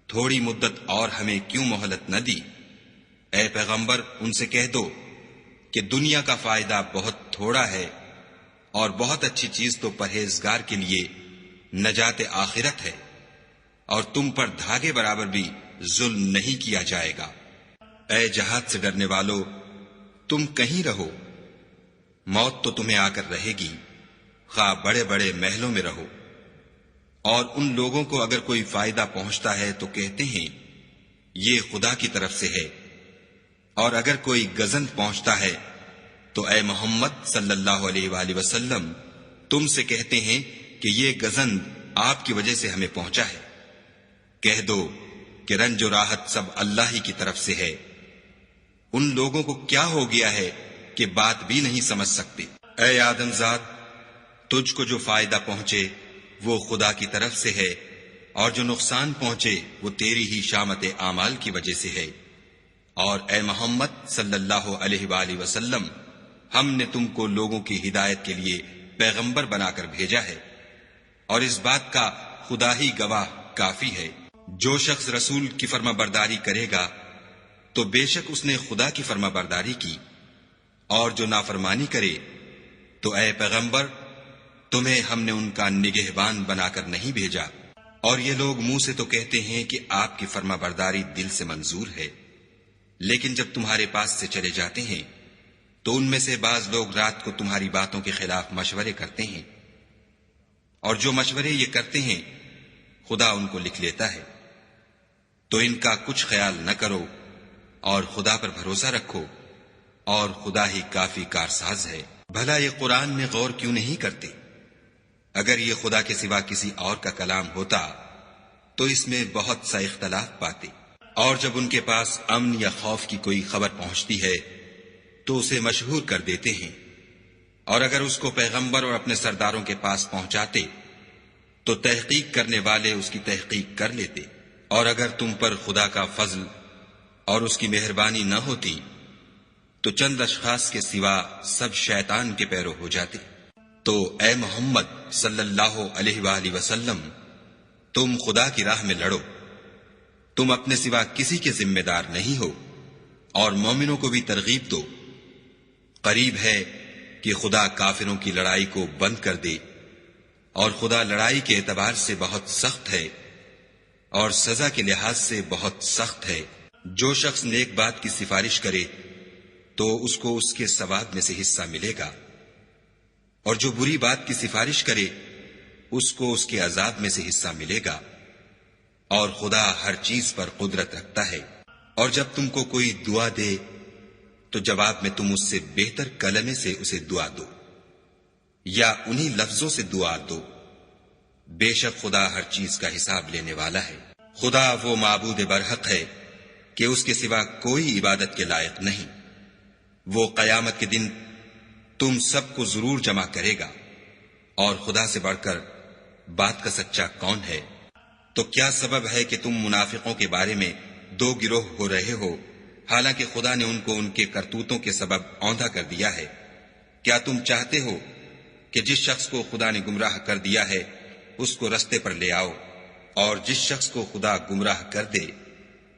تھوڑی مدت اور ہمیں کیوں مہلت نہ دی؟ اے پیغمبر، ان سے کہہ دو کہ دنیا کا فائدہ بہت تھوڑا ہے اور بہت اچھی چیز تو پرہیزگار کے لیے نجات آخرت ہے، اور تم پر دھاگے برابر بھی ظلم نہیں کیا جائے گا۔ اے جہاد سے ڈرنے والو، تم کہیں رہو، موت تو تمہیں آ کر رہے گی، خواہ بڑے بڑے محلوں میں رہو۔ اور ان لوگوں کو اگر کوئی فائدہ پہنچتا ہے تو کہتے ہیں یہ خدا کی طرف سے ہے، اور اگر کوئی گزند پہنچتا ہے تو اے محمد صلی اللہ علیہ وآلہ وسلم تم سے کہتے ہیں کہ یہ گزند آپ کی وجہ سے ہمیں پہنچا ہے۔ کہہ دو کہ رنج و راحت سب اللہ ہی کی طرف سے ہے۔ ان لوگوں کو کیا ہو گیا ہے کہ بات بھی نہیں سمجھ سکتے۔ اے آدم زاد، تجھ کو جو فائدہ پہنچے وہ خدا کی طرف سے ہے، اور جو نقصان پہنچے وہ تیری ہی شامت اعمال کی وجہ سے ہے۔ اور اے محمد صلی اللہ علیہ وآلہ وسلم، ہم نے تم کو لوگوں کی ہدایت کے لیے پیغمبر بنا کر بھیجا ہے، اور اس بات کا خدا ہی گواہ کافی ہے۔ جو شخص رسول کی فرما برداری کرے گا تو بے شک اس نے خدا کی فرما برداری کی، اور جو نافرمانی کرے تو اے پیغمبر تمہیں ہم نے ان کا نگہبان بنا کر نہیں بھیجا۔ اور یہ لوگ منہ سے تو کہتے ہیں کہ آپ کی فرما برداری دل سے منظور ہے، لیکن جب تمہارے پاس سے چلے جاتے ہیں تو ان میں سے بعض لوگ رات کو تمہاری باتوں کے خلاف مشورے کرتے ہیں، اور جو مشورے یہ کرتے ہیں خدا ان کو لکھ لیتا ہے۔ تو ان کا کچھ خیال نہ کرو اور خدا پر بھروسہ رکھو، اور خدا ہی کافی کارساز ہے۔ بھلا یہ قرآن میں غور کیوں نہیں کرتے؟ اگر یہ خدا کے سوا کسی اور کا کلام ہوتا تو اس میں بہت سا اختلاف پاتے۔ اور جب ان کے پاس امن یا خوف کی کوئی خبر پہنچتی ہے تو اسے مشہور کر دیتے ہیں، اور اگر اس کو پیغمبر اور اپنے سرداروں کے پاس پہنچاتے تو تحقیق کرنے والے اس کی تحقیق کر لیتے۔ اور اگر تم پر خدا کا فضل اور اس کی مہربانی نہ ہوتی تو چند اشخاص کے سوا سب شیطان کے پیرو ہو جاتے۔ تو اے محمد صلی اللہ علیہ وآلہ وسلم، تم خدا کی راہ میں لڑو، تم اپنے سوا کسی کے ذمہ دار نہیں ہو، اور مومنوں کو بھی ترغیب دو۔ قریب ہے کہ خدا کافروں کی لڑائی کو بند کر دے، اور خدا لڑائی کے اعتبار سے بہت سخت ہے اور سزا کے لحاظ سے بہت سخت ہے۔ جو شخص نیک بات کی سفارش کرے تو اس کو اس کے ثواب میں سے حصہ ملے گا، اور جو بری بات کی سفارش کرے اس کو اس کے عذاب میں سے حصہ ملے گا، اور خدا ہر چیز پر قدرت رکھتا ہے۔ اور جب تم کو کوئی دعا دے تو جواب میں تم اس سے بہتر کلمے سے اسے دعا دو، یا انہی لفظوں سے دعا دو۔ بے شک خدا ہر چیز کا حساب لینے والا ہے۔ خدا وہ معبود برحق ہے کہ اس کے سوا کوئی عبادت کے لائق نہیں۔ وہ قیامت کے دن تم سب کو ضرور جمع کرے گا، اور خدا سے بڑھ کر بات کا سچا کون ہے؟ تو کیا سبب ہے کہ تم منافقوں کے بارے میں دو گروہ ہو رہے ہو، حالانکہ خدا نے ان کو ان کے کرتوتوں کے سبب اوندھا کر دیا ہے؟ کیا تم چاہتے ہو کہ جس شخص کو خدا نے گمراہ کر دیا ہے اس کو رستے پر لے آؤ، اور جس شخص کو خدا گمراہ کر دے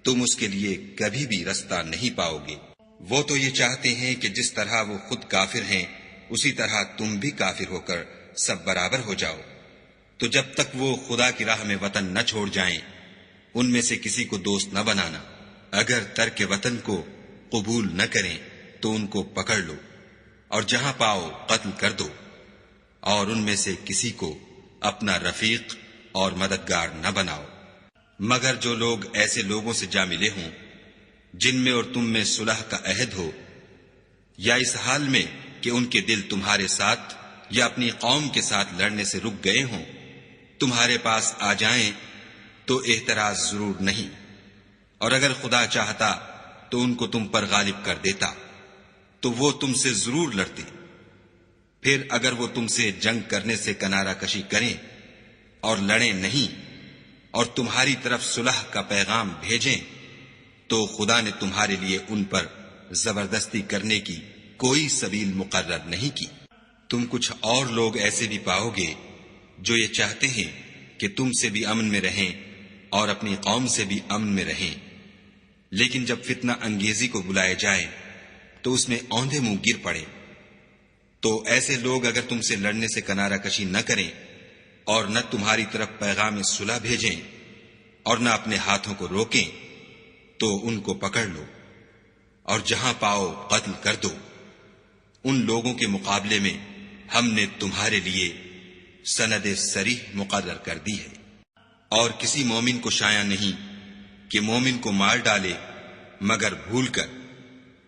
تم اس کے لیے کبھی بھی رستہ نہیں پاؤ گے؟ وہ تو یہ چاہتے ہیں کہ جس طرح وہ خود کافر ہیں اسی طرح تم بھی کافر ہو کر سب برابر ہو جاؤ۔ تو جب تک وہ خدا کی راہ میں وطن نہ چھوڑ جائیں ان میں سے کسی کو دوست نہ بنانا۔ اگر ترک وطن کو قبول نہ کریں تو ان کو پکڑ لو، اور جہاں پاؤ قتل کر دو، اور ان میں سے کسی کو اپنا رفیق اور مددگار نہ بناؤ، مگر جو لوگ ایسے لوگوں سے جا ملے ہوں جن میں اور تم میں صلح کا عہد ہو، یا اس حال میں کہ ان کے دل تمہارے ساتھ یا اپنی قوم کے ساتھ لڑنے سے رک گئے ہوں، تمہارے پاس آ جائیں تو اعتراض ضرور نہیں، اور اگر خدا چاہتا تو ان کو تم پر غالب کر دیتا تو وہ تم سے ضرور لڑتے۔ پھر اگر وہ تم سے جنگ کرنے سے کنارہ کشی کریں اور لڑیں نہیں اور تمہاری طرف صلح کا پیغام بھیجیں تو خدا نے تمہارے لیے ان پر زبردستی کرنے کی کوئی سبیل مقرر نہیں کی۔ تم کچھ اور لوگ ایسے بھی پاؤ گے جو یہ چاہتے ہیں کہ تم سے بھی امن میں رہیں اور اپنی قوم سے بھی امن میں رہیں، لیکن جب فتنہ انگیزی کو بلائے جائیں تو اس میں اوندھے منہ گر پڑے۔ تو ایسے لوگ اگر تم سے لڑنے سے کنارہ کشی نہ کریں اور نہ تمہاری طرف پیغام صلح بھیجیں اور نہ اپنے ہاتھوں کو روکیں تو ان کو پکڑ لو، اور جہاں پاؤ قتل کر دو۔ ان لوگوں کے مقابلے میں ہم نے تمہارے لیے سند صریح مقرر کر دی ہے، اور کسی مومن کو شایع نہیں کہ مومن کو مار ڈالے مگر بھول کر،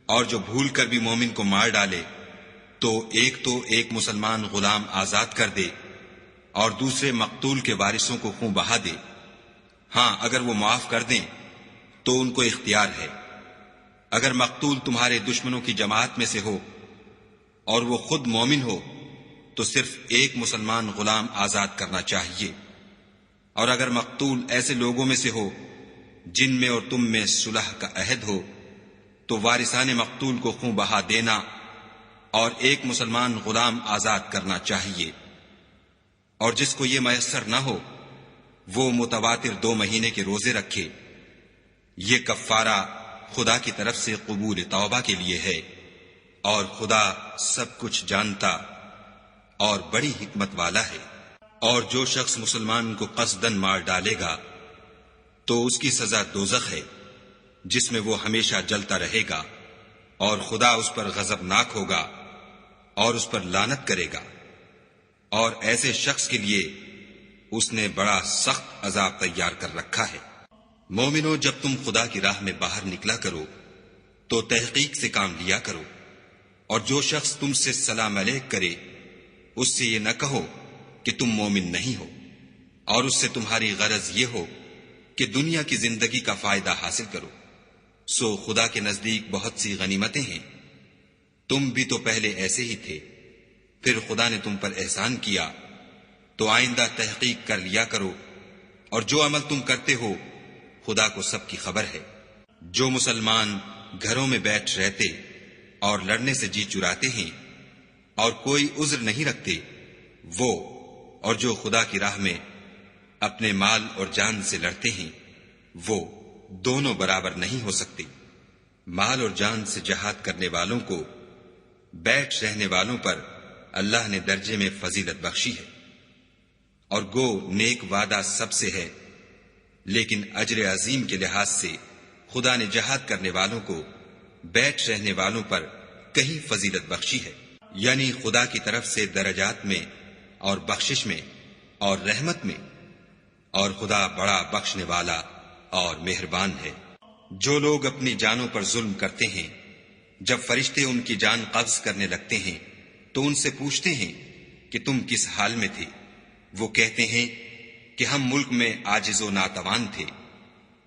اور جو بھول کر بھی مومن کو مار ڈالے تو ایک مسلمان غلام آزاد کر دے اور دوسرے مقتول کے وارثوں کو خون بہا دے۔ ہاں اگر وہ معاف کر دیں تو ان کو اختیار ہے۔ اگر مقتول تمہارے دشمنوں کی جماعت میں سے ہو اور وہ خود مومن ہو تو صرف ایک مسلمان غلام آزاد کرنا چاہیے، اور اگر مقتول ایسے لوگوں میں سے ہو جن میں اور تم میں صلح کا عہد ہو تو وارثان مقتول کو خوں بہا دینا اور ایک مسلمان غلام آزاد کرنا چاہیے، اور جس کو یہ میسر نہ ہو وہ متواتر 2 مہینے کے روزے رکھے۔ یہ کفارہ خدا کی طرف سے قبول توبہ کے لیے ہے، اور خدا سب کچھ جانتا اور بڑی حکمت والا ہے۔ اور جو شخص مسلمان کو قصدن مار ڈالے گا تو اس کی سزا دوزخ ہے، جس میں وہ ہمیشہ جلتا رہے گا، اور خدا اس پر غضبناک ہوگا اور اس پر لعنت کرے گا، اور ایسے شخص کے لیے اس نے بڑا سخت عذاب تیار کر رکھا ہے۔ مومنو، جب تم خدا کی راہ میں باہر نکلا کرو تو تحقیق سے کام لیا کرو، اور جو شخص تم سے سلام علیک کرے اس سے یہ نہ کہو کہ تم مومن نہیں ہو، اور اس سے تمہاری غرض یہ ہو کہ دنیا کی زندگی کا فائدہ حاصل کرو۔ سو خدا کے نزدیک بہت سی غنیمتیں ہیں، تم بھی تو پہلے ایسے ہی تھے، پھر خدا نے تم پر احسان کیا، تو آئندہ تحقیق کر لیا کرو، اور جو عمل تم کرتے ہو خدا کو سب کی خبر ہے۔ جو مسلمان گھروں میں بیٹھ رہتے اور لڑنے سے جی چراتے ہیں اور کوئی عذر نہیں رکھتے، وہ اور جو خدا کی راہ میں اپنے مال اور جان سے لڑتے ہیں وہ دونوں برابر نہیں ہو سکتے۔ مال اور جان سے جہاد کرنے والوں کو بیٹھ رہنے والوں پر اللہ نے درجے میں فضیلت بخشی ہے، اور گو نیک وعدہ سب سے ہے، لیکن اجر عظیم کے لحاظ سے خدا نے جہاد کرنے والوں کو بیٹھ رہنے والوں پر کہیں فضیلت بخشی ہے، یعنی خدا کی طرف سے درجات میں اور بخشش میں اور رحمت میں، اور خدا بڑا بخشنے والا اور مہربان ہے۔ جو لوگ اپنی جانوں پر ظلم کرتے ہیں، جب فرشتے ان کی جان قبض کرنے لگتے ہیں تو ان سے پوچھتے ہیں کہ تم کس حال میں تھے؟ وہ کہتے ہیں کہ ہم ملک میں عاجز و ناتوان تھے۔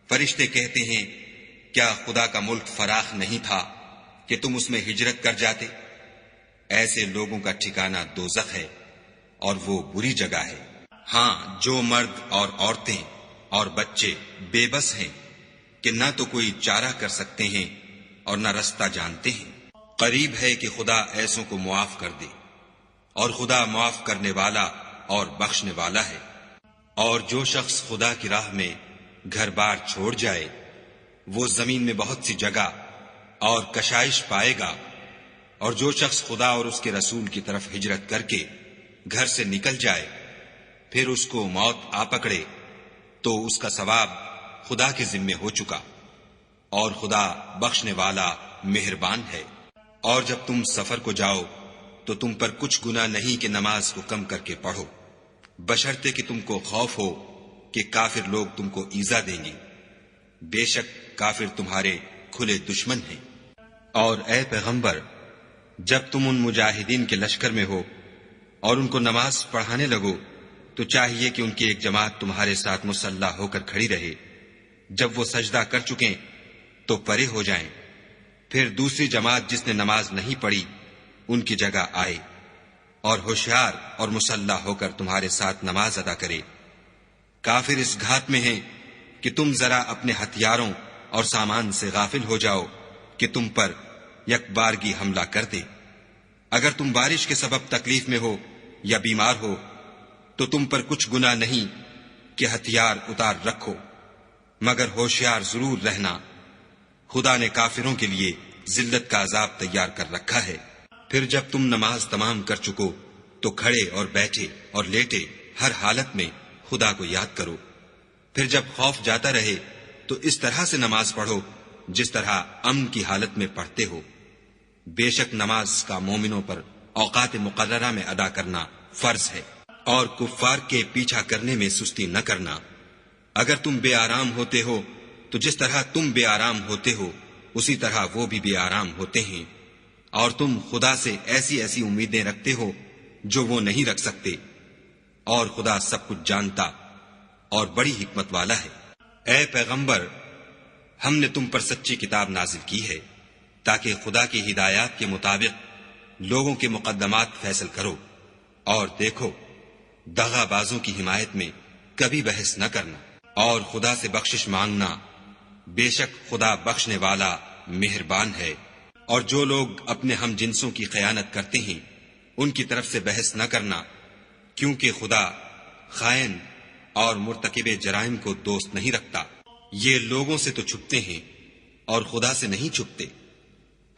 فرشتے کہتے ہیں کیا خدا کا ملک فراخ نہیں تھا کہ تم اس میں ہجرت کر جاتے؟ ایسے لوگوں کا ٹھکانہ دوزخ ہے، اور وہ بری جگہ ہے۔ ہاں، جو مرد اور عورتیں اور بچے بے بس ہیں کہ نہ تو کوئی چارہ کر سکتے ہیں اور نہ رستہ جانتے ہیں، قریب ہے کہ خدا ایسوں کو معاف کر دے، اور خدا معاف کرنے والا اور بخشنے والا ہے۔ اور جو شخص خدا کی راہ میں گھر بار چھوڑ جائے وہ زمین میں بہت سی جگہ اور کشائش پائے گا، اور جو شخص خدا اور اس کے رسول کی طرف ہجرت کر کے گھر سے نکل جائے پھر اس کو موت آ پکڑے تو اس کا ثواب خدا کے ذمے ہو چکا، اور خدا بخشنے والا مہربان ہے۔ اور جب تم سفر کو جاؤ تو تم پر کچھ گناہ نہیں کہ نماز کو کم کر کے پڑھو، بشرطے کہ تم کو خوف ہو کہ کافر لوگ تم کو ایذا دیں گے، بے شک کافر تمہارے کھلے دشمن ہیں۔ اور اے پیغمبر، جب تم ان مجاہدین کے لشکر میں ہو اور ان کو نماز پڑھانے لگو تو چاہیے کہ ان کی ایک جماعت تمہارے ساتھ مسلح ہو کر کھڑی رہے، جب وہ سجدہ کر چکیں تو پرے ہو جائیں، پھر دوسری جماعت جس نے نماز نہیں پڑھی ان کی جگہ آئے، اور ہوشیار اور مسلح ہو کر تمہارے ساتھ نماز ادا کرے۔ کافر اس گھات میں ہیں کہ تم ذرا اپنے ہتھیاروں اور سامان سے غافل ہو جاؤ کہ تم پر یک بارگی حملہ کر دے۔ اگر تم بارش کے سبب تکلیف میں ہو یا بیمار ہو تو تم پر کچھ گناہ نہیں کہ ہتھیار اتار رکھو، مگر ہوشیار ضرور رہنا، خدا نے کافروں کے لیے ذلت کا عذاب تیار کر رکھا ہے۔ پھر جب تم نماز تمام کر چکو تو کھڑے اور بیٹھے اور لیٹے ہر حالت میں خدا کو یاد کرو، پھر جب خوف جاتا رہے تو اس طرح سے نماز پڑھو جس طرح امن کی حالت میں پڑھتے ہو۔ بے شک نماز کا مومنوں پر اوقات مقررہ میں ادا کرنا فرض ہے، اور کفار کے پیچھا کرنے میں سستی نہ کرنا۔ اگر تم بے آرام ہوتے ہو تو جس طرح تم بے آرام ہوتے ہو اسی طرح وہ بھی بے آرام ہوتے ہیں، اور تم خدا سے ایسی ایسی امیدیں رکھتے ہو جو وہ نہیں رکھ سکتے، اور خدا سب کچھ جانتا اور بڑی حکمت والا ہے۔ اے پیغمبر، ہم نے تم پر سچی کتاب نازل کی ہے تاکہ خدا کی ہدایات کے مطابق لوگوں کے مقدمات فیصل کرو، اور دیکھو، دغا بازوں کی حمایت میں کبھی بحث نہ کرنا، اور خدا سے بخشش مانگنا، بے شک خدا بخشنے والا مہربان ہے۔ اور جو لوگ اپنے ہم جنسوں کی خیانت کرتے ہیں ان کی طرف سے بحث نہ کرنا، کیونکہ خدا خائن اور مرتکب جرائم کو دوست نہیں رکھتا۔ یہ لوگوں سے تو چھپتے ہیں اور خدا سے نہیں چھپتے،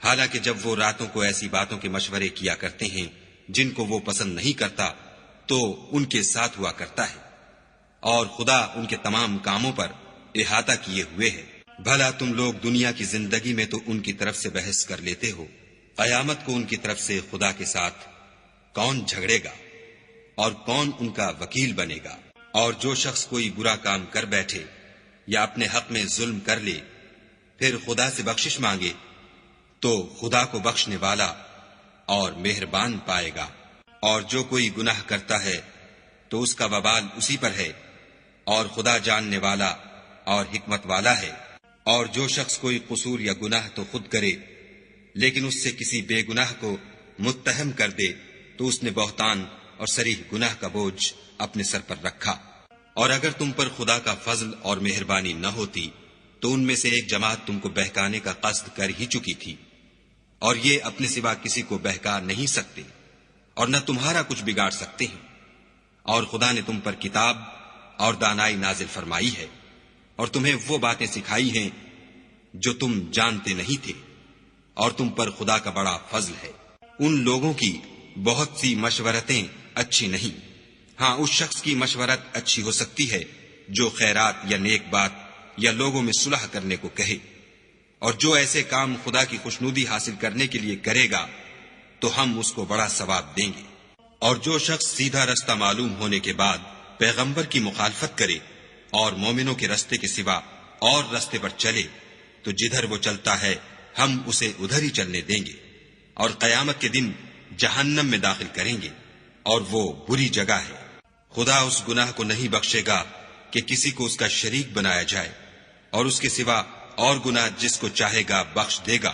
حالانکہ جب وہ راتوں کو ایسی باتوں کے مشورے کیا کرتے ہیں جن کو وہ پسند نہیں کرتا تو ان کے ساتھ ہوا کرتا ہے، اور خدا ان کے تمام کاموں پر احاطہ کیے ہوئے ہے۔ بھلا تم لوگ دنیا کی زندگی میں تو ان کی طرف سے بحث کر لیتے ہو، قیامت کو ان کی طرف سے خدا کے ساتھ کون جھگڑے گا اور کون ان کا وکیل بنے گا؟ اور جو شخص کوئی برا کام کر بیٹھے یا اپنے حق میں ظلم کر لے پھر خدا سے بخشش مانگے تو خدا کو بخشنے والا اور مہربان پائے گا۔ اور جو کوئی گناہ کرتا ہے تو اس کا وبال اسی پر ہے، اور خدا جاننے والا اور حکمت والا ہے۔ اور جو شخص کوئی قصور یا گناہ تو خود کرے لیکن اس سے کسی بے گناہ کو متہم کر دے تو اس نے بہتان اور صریح گناہ کا بوجھ اپنے سر پر رکھا۔ اور اگر تم پر خدا کا فضل اور مہربانی نہ ہوتی تو ان میں سے ایک جماعت تم کو بہکانے کا قصد کر ہی چکی تھی، اور یہ اپنے سوا کسی کو بہکا نہیں سکتے اور نہ تمہارا کچھ بگاڑ سکتے ہیں۔ اور خدا نے تم پر کتاب اور دانائی نازل فرمائی ہے اور تمہیں وہ باتیں سکھائی ہیں جو تم جانتے نہیں تھے، اور تم پر خدا کا بڑا فضل ہے۔ ان لوگوں کی بہت سی مشورتیں اچھی نہیں، ہاں اس شخص کی مشورت اچھی ہو سکتی ہے جو خیرات یا نیک بات یا لوگوں میں صلح کرنے کو کہے، اور جو ایسے کام خدا کی خوشنودی حاصل کرنے کے لیے کرے گا تو ہم اس کو بڑا ثواب دیں گے۔ اور جو شخص سیدھا رستہ معلوم ہونے کے بعد پیغمبر کی مخالفت کرے اور مومنوں کے رستے کے سوا اور رستے پر چلے تو جدھر وہ چلتا ہے ہم اسے ادھر ہی چلنے دیں گے، اور قیامت کے دن جہنم میں داخل کریں گے، اور وہ بری جگہ ہے۔ خدا اس گناہ کو نہیں بخشے گا کہ کسی کو اس کا شریک بنایا جائے، اور اس کے سوا اور گناہ جس کو چاہے گا بخش دے گا،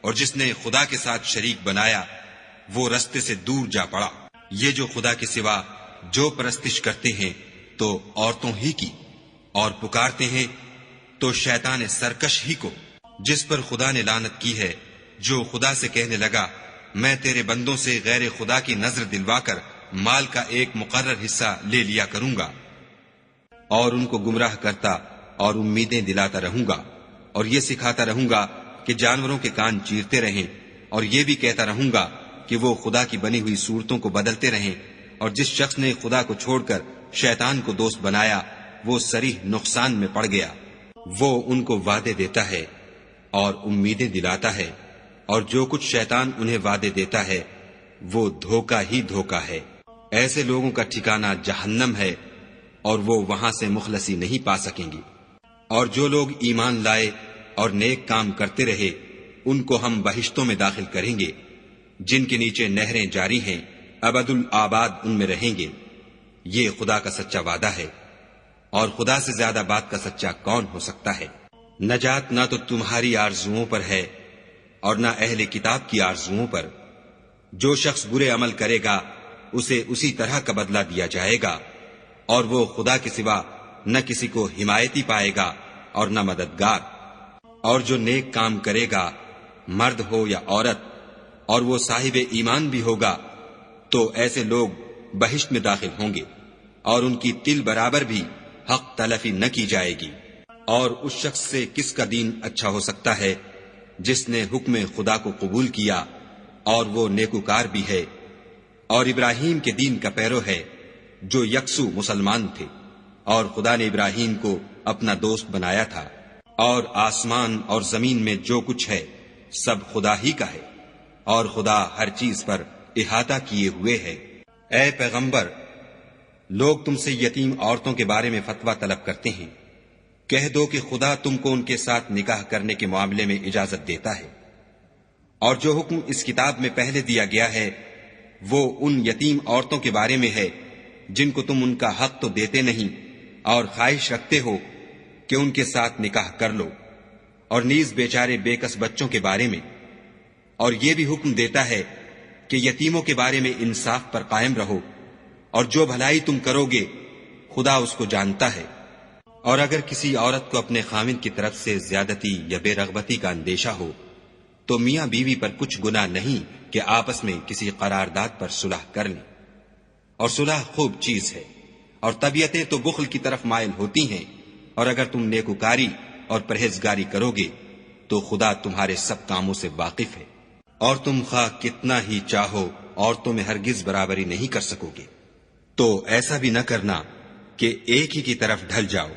اور جس نے خدا کے ساتھ شریک بنایا وہ رستے سے دور جا پڑا۔ یہ جو خدا کے سوا جو پرستش کرتے ہیں تو عورتوں ہی کی، اور پکارتے ہیں تو شیطان سرکش ہی کو، جس پر خدا نے لعنت کی ہے، جو خدا سے کہنے لگا میں تیرے بندوں سے غیر خدا کی نظر دلوا کر مال کا ایک مقرر حصہ لے لیا کروں گا، اور ان کو گمراہ کرتا اور امیدیں دلاتا رہوں گا، اور یہ سکھاتا رہوں گا کہ جانوروں کے کان چیرتے رہیں، اور یہ بھی کہتا رہوں گا کہ وہ خدا کی بنی ہوئی صورتوں کو بدلتے رہیں، اور جس شخص نے خدا کو چھوڑ کر شیطان کو دوست بنایا وہ صریح نقصان میں پڑ گیا۔ وہ ان کو وعدے دیتا ہے اور امیدیں دلاتا ہے، اور جو کچھ شیطان انہیں وعدے دیتا ہے وہ دھوکہ ہی دھوکہ ہے۔ ایسے لوگوں کا ٹھکانہ جہنم ہے، اور وہ وہاں سے مخلصی نہیں پا سکیں گے۔ اور جو لوگ ایمان لائے اور نیک کام کرتے رہے ان کو ہم بہشتوں میں داخل کریں گے جن کے نیچے نہریں جاری ہیں، ابد الآباد ان میں رہیں گے۔ یہ خدا کا سچا وعدہ ہے، اور خدا سے زیادہ بات کا سچا کون ہو سکتا ہے؟ نجات نہ تو تمہاری آرزوؤں پر ہے اور نہ اہل کتاب کی آرزوؤں پر۔ جو شخص برے عمل کرے گا اسے اسی طرح کا بدلہ دیا جائے گا، اور وہ خدا کے سوا نہ کسی کو حمایتی پائے گا اور نہ مددگار۔ اور جو نیک کام کرے گا مرد ہو یا عورت اور وہ صاحب ایمان بھی ہوگا تو ایسے لوگ بہشت میں داخل ہوں گے، اور ان کی تل برابر بھی حق تلفی نہ کی جائے گی۔ اور اس شخص سے کس کا دین اچھا ہو سکتا ہے جس نے حکم خدا کو قبول کیا اور وہ نیکوکار بھی ہے، اور ابراہیم کے دین کا پیرو ہے جو یکسو مسلمان تھے، اور خدا نے ابراہیم کو اپنا دوست بنایا تھا۔ اور آسمان اور زمین میں جو کچھ ہے سب خدا ہی کا ہے، اور خدا ہر چیز پر احاطہ کیے ہوئے ہے۔ اے پیغمبر، لوگ تم سے یتیم عورتوں کے بارے میں فتویٰ طلب کرتے ہیں، کہہ دو کہ خدا تم کو ان کے ساتھ نکاح کرنے کے معاملے میں اجازت دیتا ہے، اور جو حکم اس کتاب میں پہلے دیا گیا ہے وہ ان یتیم عورتوں کے بارے میں ہے جن کو تم ان کا حق تو دیتے نہیں اور خواہش رکھتے ہو کہ ان کے ساتھ نکاح کر لو، اور نیز بیچارے بے کس بچوں کے بارے میں۔ اور یہ بھی حکم دیتا ہے کہ یتیموں کے بارے میں انصاف پر قائم رہو، اور جو بھلائی تم کرو گے خدا اس کو جانتا ہے۔ اور اگر کسی عورت کو اپنے خاوند کی طرف سے زیادتی یا بے رغبتی کا اندیشہ ہو تو میاں بیوی پر کچھ گناہ نہیں کہ آپس میں کسی قرارداد پر صلح کر لیں، اور صلح خوب چیز ہے، اور طبیعتیں تو بخل کی طرف مائل ہوتی ہیں، اور اگر تم نیکوکاری اور پرہیزگاری کرو گے تو خدا تمہارے سب کاموں سے واقف ہے، اور تم خواہ کتنا ہی چاہو عورتوں میں ہرگز برابری نہیں کر سکو گے۔ تو ایسا بھی نہ کرنا کہ ایک ہی کی طرف ڈھل جاؤ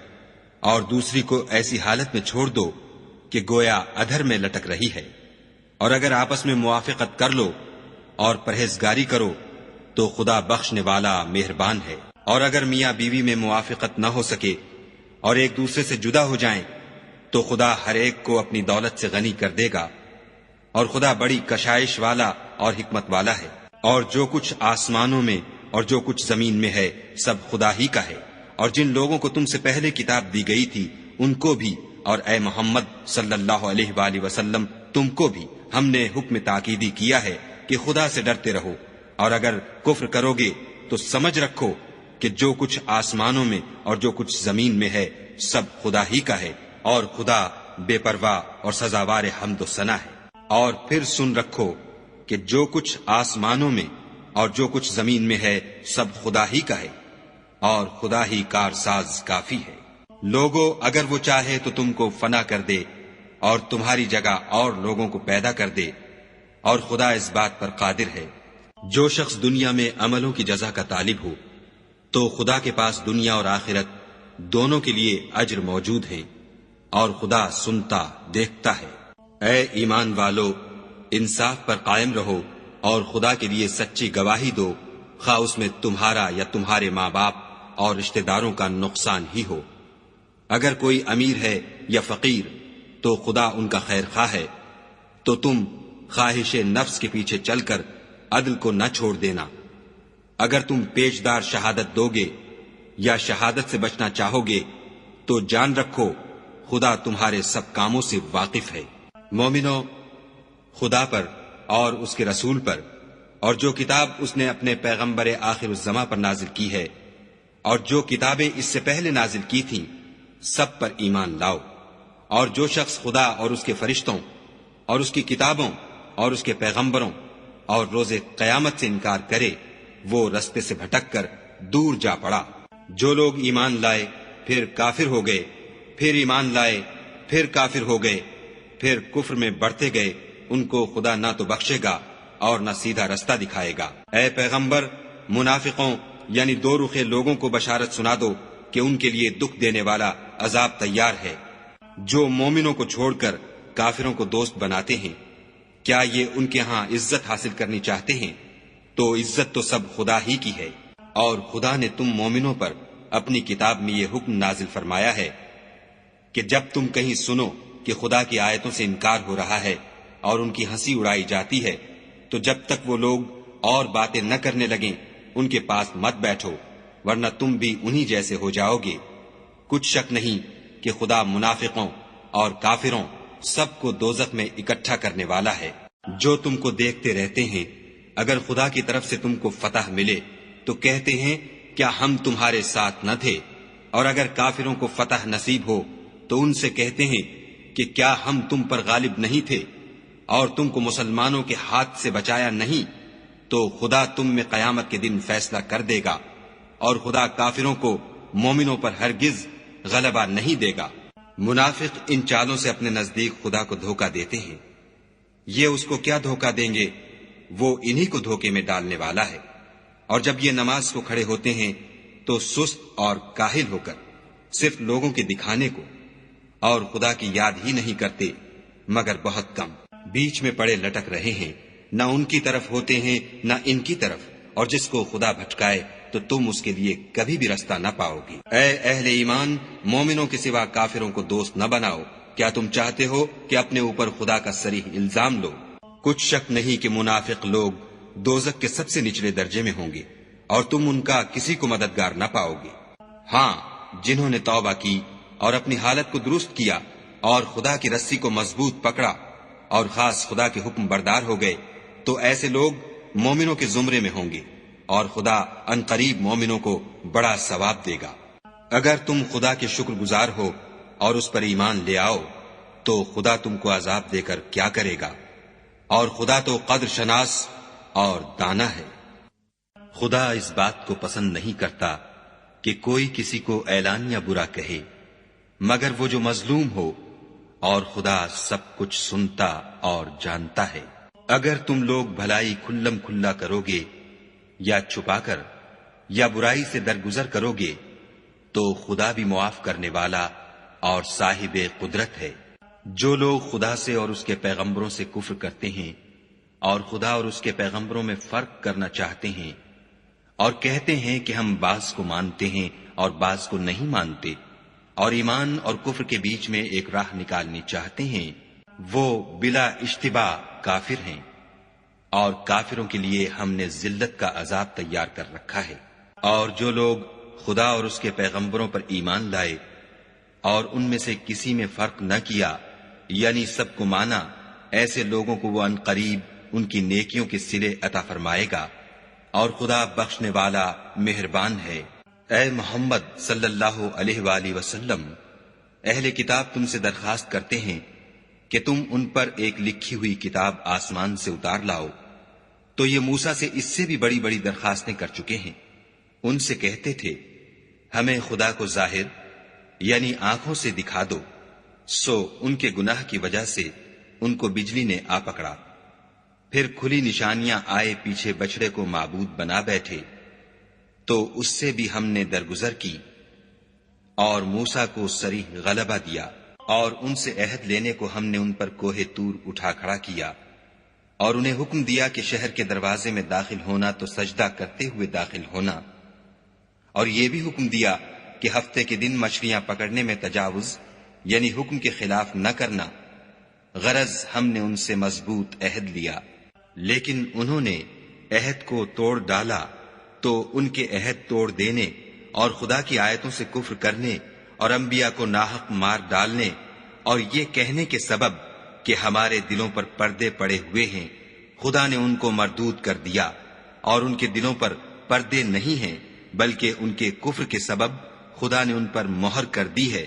اور دوسری کو ایسی حالت میں چھوڑ دو کہ گویا ادھر میں لٹک رہی ہے، اور اگر آپس میں موافقت کر لو اور پرہیزگاری کرو تو خدا بخشنے والا مہربان ہے۔ اور اگر میاں بیوی میں موافقت نہ ہو سکے اور ایک دوسرے سے جدا ہو جائیں تو خدا ہر ایک کو اپنی دولت سے غنی کر دے گا، اور خدا بڑی کشائش والا اور حکمت والا ہے۔ اور جو کچھ آسمانوں میں اور جو کچھ زمین میں ہے سب خدا ہی کا ہے، اور جن لوگوں کو تم سے پہلے کتاب دی گئی تھی ان کو بھی، اور اے محمد صلی اللہ علیہ وآلہ وسلم تم کو بھی ہم نے حکم تاکیدی کیا ہے کہ خدا سے ڈرتے رہو، اور اگر کفر کرو گے تو سمجھ رکھو کہ جو کچھ آسمانوں میں اور جو کچھ زمین میں ہے سب خدا ہی کا ہے، اور خدا بے پرواہ اور سزاوار حمد و ثنا ہے۔ اور پھر سن رکھو کہ جو کچھ آسمانوں میں اور جو کچھ زمین میں ہے سب خدا ہی کا ہے، اور خدا ہی کارساز کافی ہے۔ لوگو اگر وہ چاہے تو تم کو فنا کر دے اور تمہاری جگہ اور لوگوں کو پیدا کر دے، اور خدا اس بات پر قادر ہے۔ جو شخص دنیا میں عملوں کی جزا کا طالب ہو تو خدا کے پاس دنیا اور آخرت دونوں کے لیے اجر موجود ہیں، اور خدا سنتا دیکھتا ہے۔ اے ایمان والو، انصاف پر قائم رہو اور خدا کے لیے سچی گواہی دو، خواہ اس میں تمہارا یا تمہارے ماں باپ اور رشتہ داروں کا نقصان ہی ہو۔ اگر کوئی امیر ہے یا فقیر تو خدا ان کا خیر خواہ ہے، تو تم خواہش نفس کے پیچھے چل کر عدل کو نہ چھوڑ دینا۔ اگر تم پیشدار شہادت دو گے یا شہادت سے بچنا چاہو گے تو جان رکھو خدا تمہارے سب کاموں سے واقف ہے۔ مومنو، خدا پر اور اس کے رسول پر اور جو کتاب اس نے اپنے پیغمبر آخر الزماں پر نازل کی ہے اور جو کتابیں اس سے پہلے نازل کی تھیں سب پر ایمان لاؤ۔ اور جو شخص خدا اور اس کے فرشتوں اور اس کی کتابوں اور اس کے پیغمبروں اور روز قیامت سے انکار کرے وہ رستے سے بھٹک کر دور جا پڑا۔ جو لوگ ایمان لائے پھر کافر ہو گئے، پھر ایمان لائے پھر کافر ہو گئے، پھر کفر میں بڑھتے گئے، ان کو خدا نہ تو بخشے گا اور نہ سیدھا رستہ دکھائے گا۔ اے پیغمبر، منافقوں یعنی دو رخے لوگوں کو بشارت سنا دو کہ ان کے لیے دکھ دینے والا عذاب تیار ہے۔ جو مومنوں کو چھوڑ کر کافروں کو دوست بناتے ہیں، کیا یہ ان کے ہاں عزت حاصل کرنی چاہتے ہیں؟ تو عزت تو سب خدا ہی کی ہے۔ اور خدا نے تم مومنوں پر اپنی کتاب میں یہ حکم نازل فرمایا ہے کہ جب تم کہیں سنو کہ خدا کی آیتوں سے انکار ہو رہا ہے اور ان کی ہنسی اڑائی جاتی ہے تو جب تک وہ لوگ اور باتیں نہ کرنے لگیں ان کے پاس مت بیٹھو، ورنہ تم بھی انہی جیسے ہو جاؤ گے۔ کچھ شک نہیں کہ خدا منافقوں اور کافروں سب کو دوزخ میں اکٹھا کرنے والا ہے۔ جو تم کو دیکھتے رہتے ہیں، اگر خدا کی طرف سے تم کو فتح ملے تو کہتے ہیں کیا ہم تمہارے ساتھ نہ تھے، اور اگر کافروں کو فتح نصیب ہو تو ان سے کہتے ہیں کہ کیا ہم تم پر غالب نہیں تھے اور تم کو مسلمانوں کے ہاتھ سے بچایا نہیں؟ تو خدا تم میں قیامت کے دن فیصلہ کر دے گا، اور خدا کافروں کو مومنوں پر ہرگز غلبہ نہیں دے گا۔ منافق ان چالوں سے اپنے نزدیک خدا کو دھوکہ دیتے ہیں، یہ اس کو کیا دھوکہ دیں گے، وہ انہی کو دھوکے میں ڈالنے والا ہے۔ اور جب یہ نماز کو کھڑے ہوتے ہیں تو سست اور کاہل ہو کر صرف لوگوں کے دکھانے کو اور خدا کی یاد ہی نہیں کرتے مگر بہت کم، بیچ میں پڑے لٹک رہے ہیں، نہ ان کی طرف ہوتے ہیں نہ ان کی طرف، اور جس کو خدا بھٹکائے تو تم اس کے لیے کبھی بھی رستہ نہ پاؤ گی۔ اے اہل ایمان، مومنوں کے سوا کافروں کو دوست نہ بناؤ۔ کیا تم چاہتے ہو کہ اپنے اوپر خدا کا صریح الزام لو؟ کچھ شک نہیں کہ منافق لوگ دوزخ کے سب سے نچلے درجے میں ہوں گے اور تم ان کا کسی کو مددگار نہ پاؤ گے۔ ہاں، جنہوں نے توبہ کی اور اپنی حالت کو درست کیا اور خدا کی رسی کو مضبوط پکڑا اور خاص خدا کے حکم بردار ہو گئے، تو ایسے لوگ مومنوں کے زمرے میں ہوں گے اور خدا عنقریب مومنوں کو بڑا ثواب دے گا۔ اگر تم خدا کے شکر گزار ہو اور اس پر ایمان لے آؤ تو خدا تم کو عذاب دے کر کیا کرے گا، اور خدا تو قدر شناس اور دانا ہے۔ خدا اس بات کو پسند نہیں کرتا کہ کوئی کسی کو اعلانیہ برا کہے مگر وہ جو مظلوم ہو، اور خدا سب کچھ سنتا اور جانتا ہے۔ اگر تم لوگ بھلائی کھلم کھلا کرو گے یا چھپا کر یا برائی سے درگزر کرو گے تو خدا بھی معاف کرنے والا اور صاحب قدرت ہے۔ جو لوگ خدا سے اور اس کے پیغمبروں سے کفر کرتے ہیں اور خدا اور اس کے پیغمبروں میں فرق کرنا چاہتے ہیں اور کہتے ہیں کہ ہم بعض کو مانتے ہیں اور بعض کو نہیں مانتے، اور ایمان اور کفر کے بیچ میں ایک راہ نکالنی چاہتے ہیں، وہ بلا اشتباہ کافر ہیں، اور کافروں کے لیے ہم نے ذلت کا عذاب تیار کر رکھا ہے۔ اور جو لوگ خدا اور اس کے پیغمبروں پر ایمان لائے اور ان میں سے کسی میں فرق نہ کیا، یعنی سب کو مانا، ایسے لوگوں کو وہ عنقریب ان کی نیکیوں کے صلے عطا فرمائے گا، اور خدا بخشنے والا مہربان ہے۔ اے محمد صلی اللہ علیہ وآلہ وسلم، اہل کتاب تم سے درخواست کرتے ہیں کہ تم ان پر ایک لکھی ہوئی کتاب آسمان سے اتار لاؤ، تو یہ موسیٰ سے اس سے بھی بڑی بڑی درخواستیں کر چکے ہیں۔ ان سے کہتے تھے ہمیں خدا کو ظاہر یعنی آنکھوں سے دکھا دو، سو ان کے گناہ کی وجہ سے ان کو بجلی نے آ پکڑا، پھر کھلی نشانیاں آئے پیچھے بچڑے کو معبود بنا بیٹھے، تو اس سے بھی ہم نے درگزر کی اور موسیٰ کو صریح غلبہ دیا، اور ان سے عہد لینے کو ہم نے ان پر کوہ طور اٹھا کھڑا کیا، اور انہیں حکم دیا کہ شہر کے دروازے میں داخل ہونا تو سجدہ کرتے ہوئے داخل ہونا، اور یہ بھی حکم دیا کہ ہفتے کے دن مچھلیاں پکڑنے میں تجاوز یعنی حکم کے خلاف نہ کرنا، غرض ہم نے ان سے مضبوط عہد لیا، لیکن انہوں نے عہد کو توڑ ڈالا، تو ان کے عہد توڑ دینے اور خدا کی آیتوں سے کفر کرنے اور انبیاء کو ناحق مار ڈالنے اور یہ کہنے کے سبب کہ ہمارے دلوں پر پردے پڑے ہوئے ہیں، خدا نے ان کو مردود کر دیا، اور ان کے دلوں پر پردے نہیں ہیں بلکہ ان کے کفر کے سبب خدا نے ان پر مہر کر دی ہے،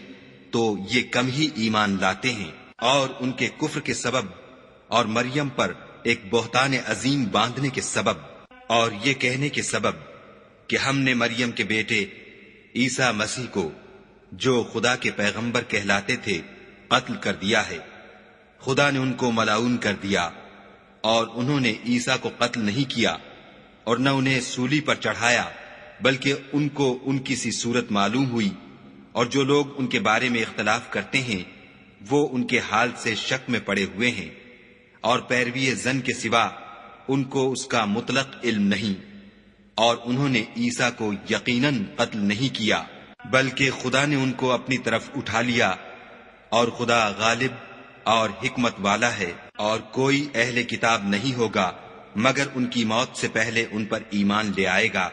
تو یہ کم ہی ایمان لاتے ہیں۔ اور ان کے کفر کے سبب اور مریم پر ایک بہتان عظیم باندھنے کے سبب اور یہ کہنے کے سبب کہ ہم نے مریم کے بیٹے عیسیٰ مسیح کو جو خدا کے پیغمبر کہلاتے تھے قتل کر دیا ہے، خدا نے ان کو ملعون کر دیا، اور انہوں نے عیسیٰ کو قتل نہیں کیا اور نہ انہیں سولی پر چڑھایا، بلکہ ان کو ان کی سی صورت معلوم ہوئی، اور جو لوگ ان کے بارے میں اختلاف کرتے ہیں وہ ان کے حال سے شک میں پڑے ہوئے ہیں، اور پیروی زن کے سوا ان کو اس کا مطلق علم نہیں، اور انہوں نے عیسیٰ کو یقیناً قتل نہیں کیا بلکہ خدا نے ان کو اپنی طرف اٹھا لیا، اور خدا غالب اور حکمت والا ہے۔ اور کوئی اہل کتاب نہیں ہوگا مگر ان کی موت سے پہلے ان پر ایمان لے آئے گا،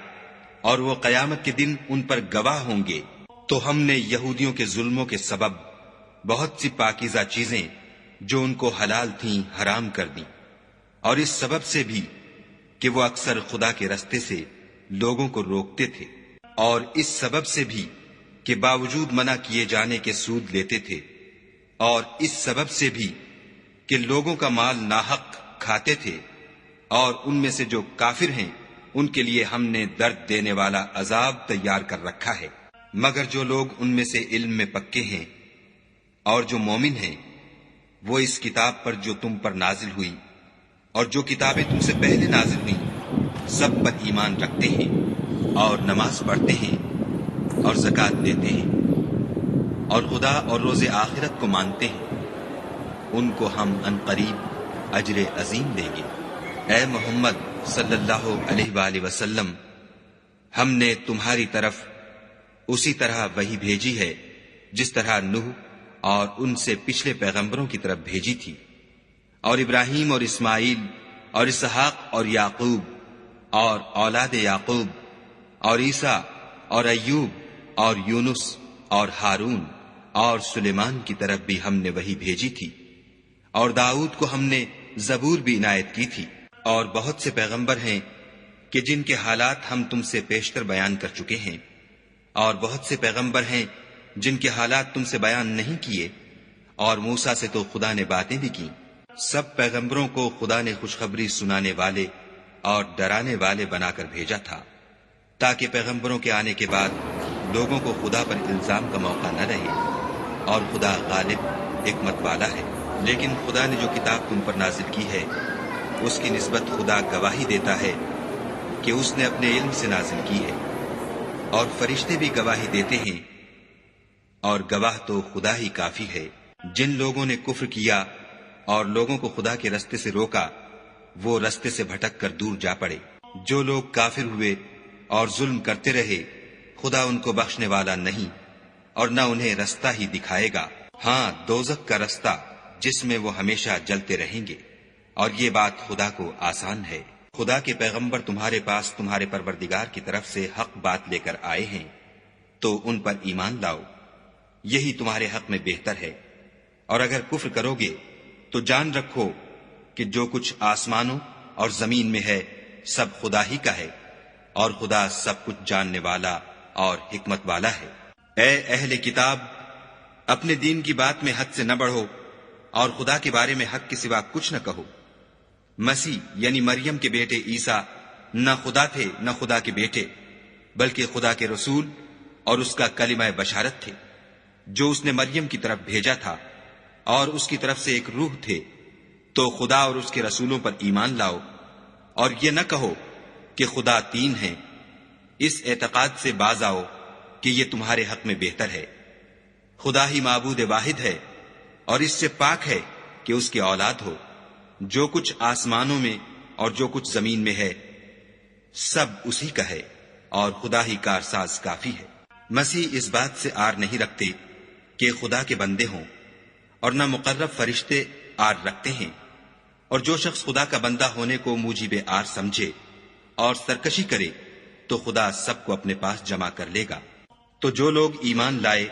اور وہ قیامت کے دن ان پر گواہ ہوں گے۔ تو ہم نے یہودیوں کے ظلموں کے سبب بہت سی پاکیزہ چیزیں جو ان کو حلال تھیں حرام کر دیں، اور اس سبب سے بھی کہ وہ اکثر خدا کے رستے سے لوگوں کو روکتے تھے، اور اس سبب سے بھی کہ باوجود منع کیے جانے کے سود لیتے تھے، اور اس سبب سے بھی کہ لوگوں کا مال ناحق کھاتے تھے، اور ان میں سے جو کافر ہیں ان کے لیے ہم نے درد دینے والا عذاب تیار کر رکھا ہے۔ مگر جو لوگ ان میں سے علم میں پکے ہیں اور جو مومن ہیں، وہ اس کتاب پر جو تم پر نازل ہوئی اور جو کتابیں تم سے پہلے نازل ہوئیں سب پر ایمان رکھتے ہیں، اور نماز پڑھتے ہیں اور زکوٰۃ دیتے ہیں، اور خدا اور روز آخرت کو مانتے ہیں، ان کو ہم عنقریب اجر عظیم دیں گے۔ اے محمد صلی اللہ علیہ وآلہ وسلم، ہم نے تمہاری طرف اسی طرح وحی بھیجی ہے جس طرح نوح اور ان سے پچھلے پیغمبروں کی طرف بھیجی تھی، اور ابراہیم اور اسماعیل اور اسحاق اور یعقوب اور اولاد یعقوب اور عیسیٰ اور ایوب اور یونس اور ہارون اور سلیمان کی طرف بھی ہم نے وحی بھیجی تھی، اور داؤد کو ہم نے زبور بھی عنایت کی تھی، اور بہت سے پیغمبر ہیں کہ جن کے حالات ہم تم سے پیشتر بیان کر چکے ہیں، اور بہت سے پیغمبر ہیں جن کے حالات تم سے بیان نہیں کیے، اور موسیٰ سے تو خدا نے باتیں بھی کی۔ سب پیغمبروں کو خدا نے خوشخبری سنانے والے اور ڈرانے والے بنا کر بھیجا تھا، تاکہ پیغمبروں کے آنے کے بعد لوگوں کو خدا پر الزام کا موقع نہ رہے، اور خدا غالب حکمت والا ہے۔ لیکن خدا نے جو کتاب تم پر نازل کی ہے اس کی نسبت خدا گواہی دیتا ہے کہ اس نے اپنے علم سے نازل کی ہے، اور فرشتے بھی گواہی دیتے ہیں، اور گواہ تو خدا ہی کافی ہے۔ جن لوگوں نے کفر کیا اور لوگوں کو خدا کے رستے سے روکا، وہ رستے سے بھٹک کر دور جا پڑے۔ جو لوگ کافر ہوئے اور ظلم کرتے رہے، خدا ان کو بخشنے والا نہیں اور نہ انہیں رستہ ہی دکھائے گا، ہاں دوزخ کا رستہ جس میں وہ ہمیشہ جلتے رہیں گے، اور یہ بات خدا کو آسان ہے۔ خدا کے پیغمبر تمہارے پاس تمہارے پروردگار کی طرف سے حق بات لے کر آئے ہیں، تو ان پر ایمان لاؤ، یہی تمہارے حق میں بہتر ہے۔ اور اگر کفر کرو گے تو جان رکھو کہ جو کچھ آسمانوں اور زمین میں ہے سب خدا ہی کا ہے، اور خدا سب کچھ جاننے والا اور حکمت والا ہے۔ اے اہل کتاب، اپنے دین کی بات میں حد سے نہ بڑھو، اور خدا کے بارے میں حق کے سوا کچھ نہ کہو۔ مسیح یعنی مریم کے بیٹے عیسیٰ نہ خدا تھے نہ خدا کے بیٹے، بلکہ خدا کے رسول اور اس کا کلمہ بشارت تھے، جو اس نے مریم کی طرف بھیجا تھا، اور اس کی طرف سے ایک روح تھے۔ تو خدا اور اس کے رسولوں پر ایمان لاؤ، اور یہ نہ کہو کہ خدا تین ہیں، اس اعتقاد سے باز آؤ کہ یہ تمہارے حق میں بہتر ہے۔ خدا ہی معبود واحد ہے، اور اس سے پاک ہے کہ اس کی اولاد ہو۔ جو کچھ آسمانوں میں اور جو کچھ زمین میں ہے سب اسی کا ہے، اور خدا ہی کارساز کافی ہے۔ مسیح اس بات سے آر نہیں رکھتے کہ خدا کے بندے ہوں، اور نہ مقرب فرشتے آر رکھتے ہیں، اور جو شخص خدا کا بندہ ہونے کو موجب آر سمجھے اور سرکشی کرے تو خدا سب کو اپنے پاس جمع کر لے گا۔ تو جو لوگ ایمان لائے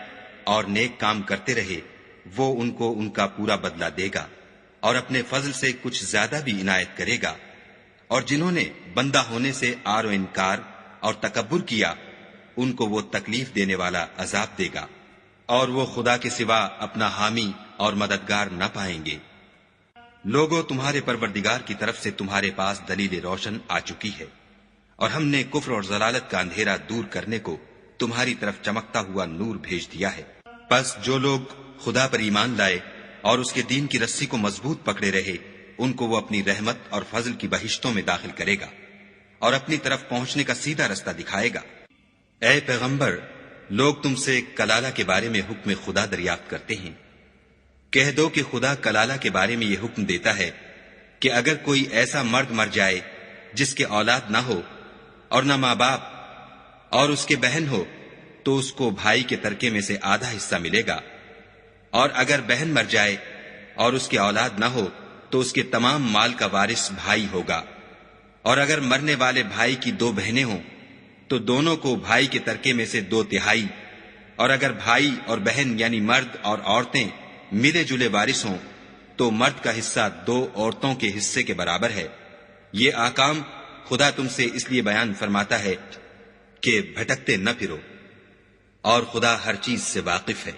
اور نیک کام کرتے رہے، وہ ان کو ان کا پورا بدلہ دے گا، اور اپنے فضل سے کچھ زیادہ بھی عنایت کرے گا۔ اور جنہوں نے بندہ ہونے سے آر و انکار اور تکبر کیا، ان کو وہ تکلیف دینے والا عذاب دے گا، اور وہ خدا کے سوا اپنا حامی اور مددگار نہ پائیں گے۔ لوگوں، تمہارے پروردگار کی طرف سے تمہارے پاس دلیل روشن آ چکی ہے، اور ہم نے کفر اور ضلالت کا اندھیرا دور کرنے کو تمہاری طرف چمکتا ہوا نور بھیج دیا ہے۔ پس جو لوگ خدا پر ایمان لائے اور اس کے دین کی رسی کو مضبوط پکڑے رہے، ان کو وہ اپنی رحمت اور فضل کی بہشتوں میں داخل کرے گا، اور اپنی طرف پہنچنے کا سیدھا رستہ دکھائے گا۔ اے پیغمبر، لوگ تم سے کلالہ کے بارے میں حکم خدا دریافت کرتے ہیں۔ کہہ دو کہ خدا کلالہ کے بارے میں یہ حکم دیتا ہے کہ اگر کوئی ایسا مرد مر جائے جس کے اولاد نہ ہو اور نہ ماں باپ، اور اس کے بہن ہو، تو اس کو بھائی کے ترکے میں سے آدھا حصہ ملے گا، اور اگر بہن مر جائے اور اس کے اولاد نہ ہو تو اس کے تمام مال کا وارث بھائی ہوگا، اور اگر مرنے والے بھائی کی دو بہنیں ہوں تو دونوں کو بھائی کے ترکے میں سے 2/3، اور اگر بھائی اور بہن یعنی مرد اور عورتیں ملے جلے وارث ہوں تو مرد کا حصہ 2 عورتوں کے حصے کے برابر ہے۔ یہ احکام خدا تم سے اس لیے بیان فرماتا ہے کہ بھٹکتے نہ پھرو، اور خدا ہر چیز سے واقف ہے۔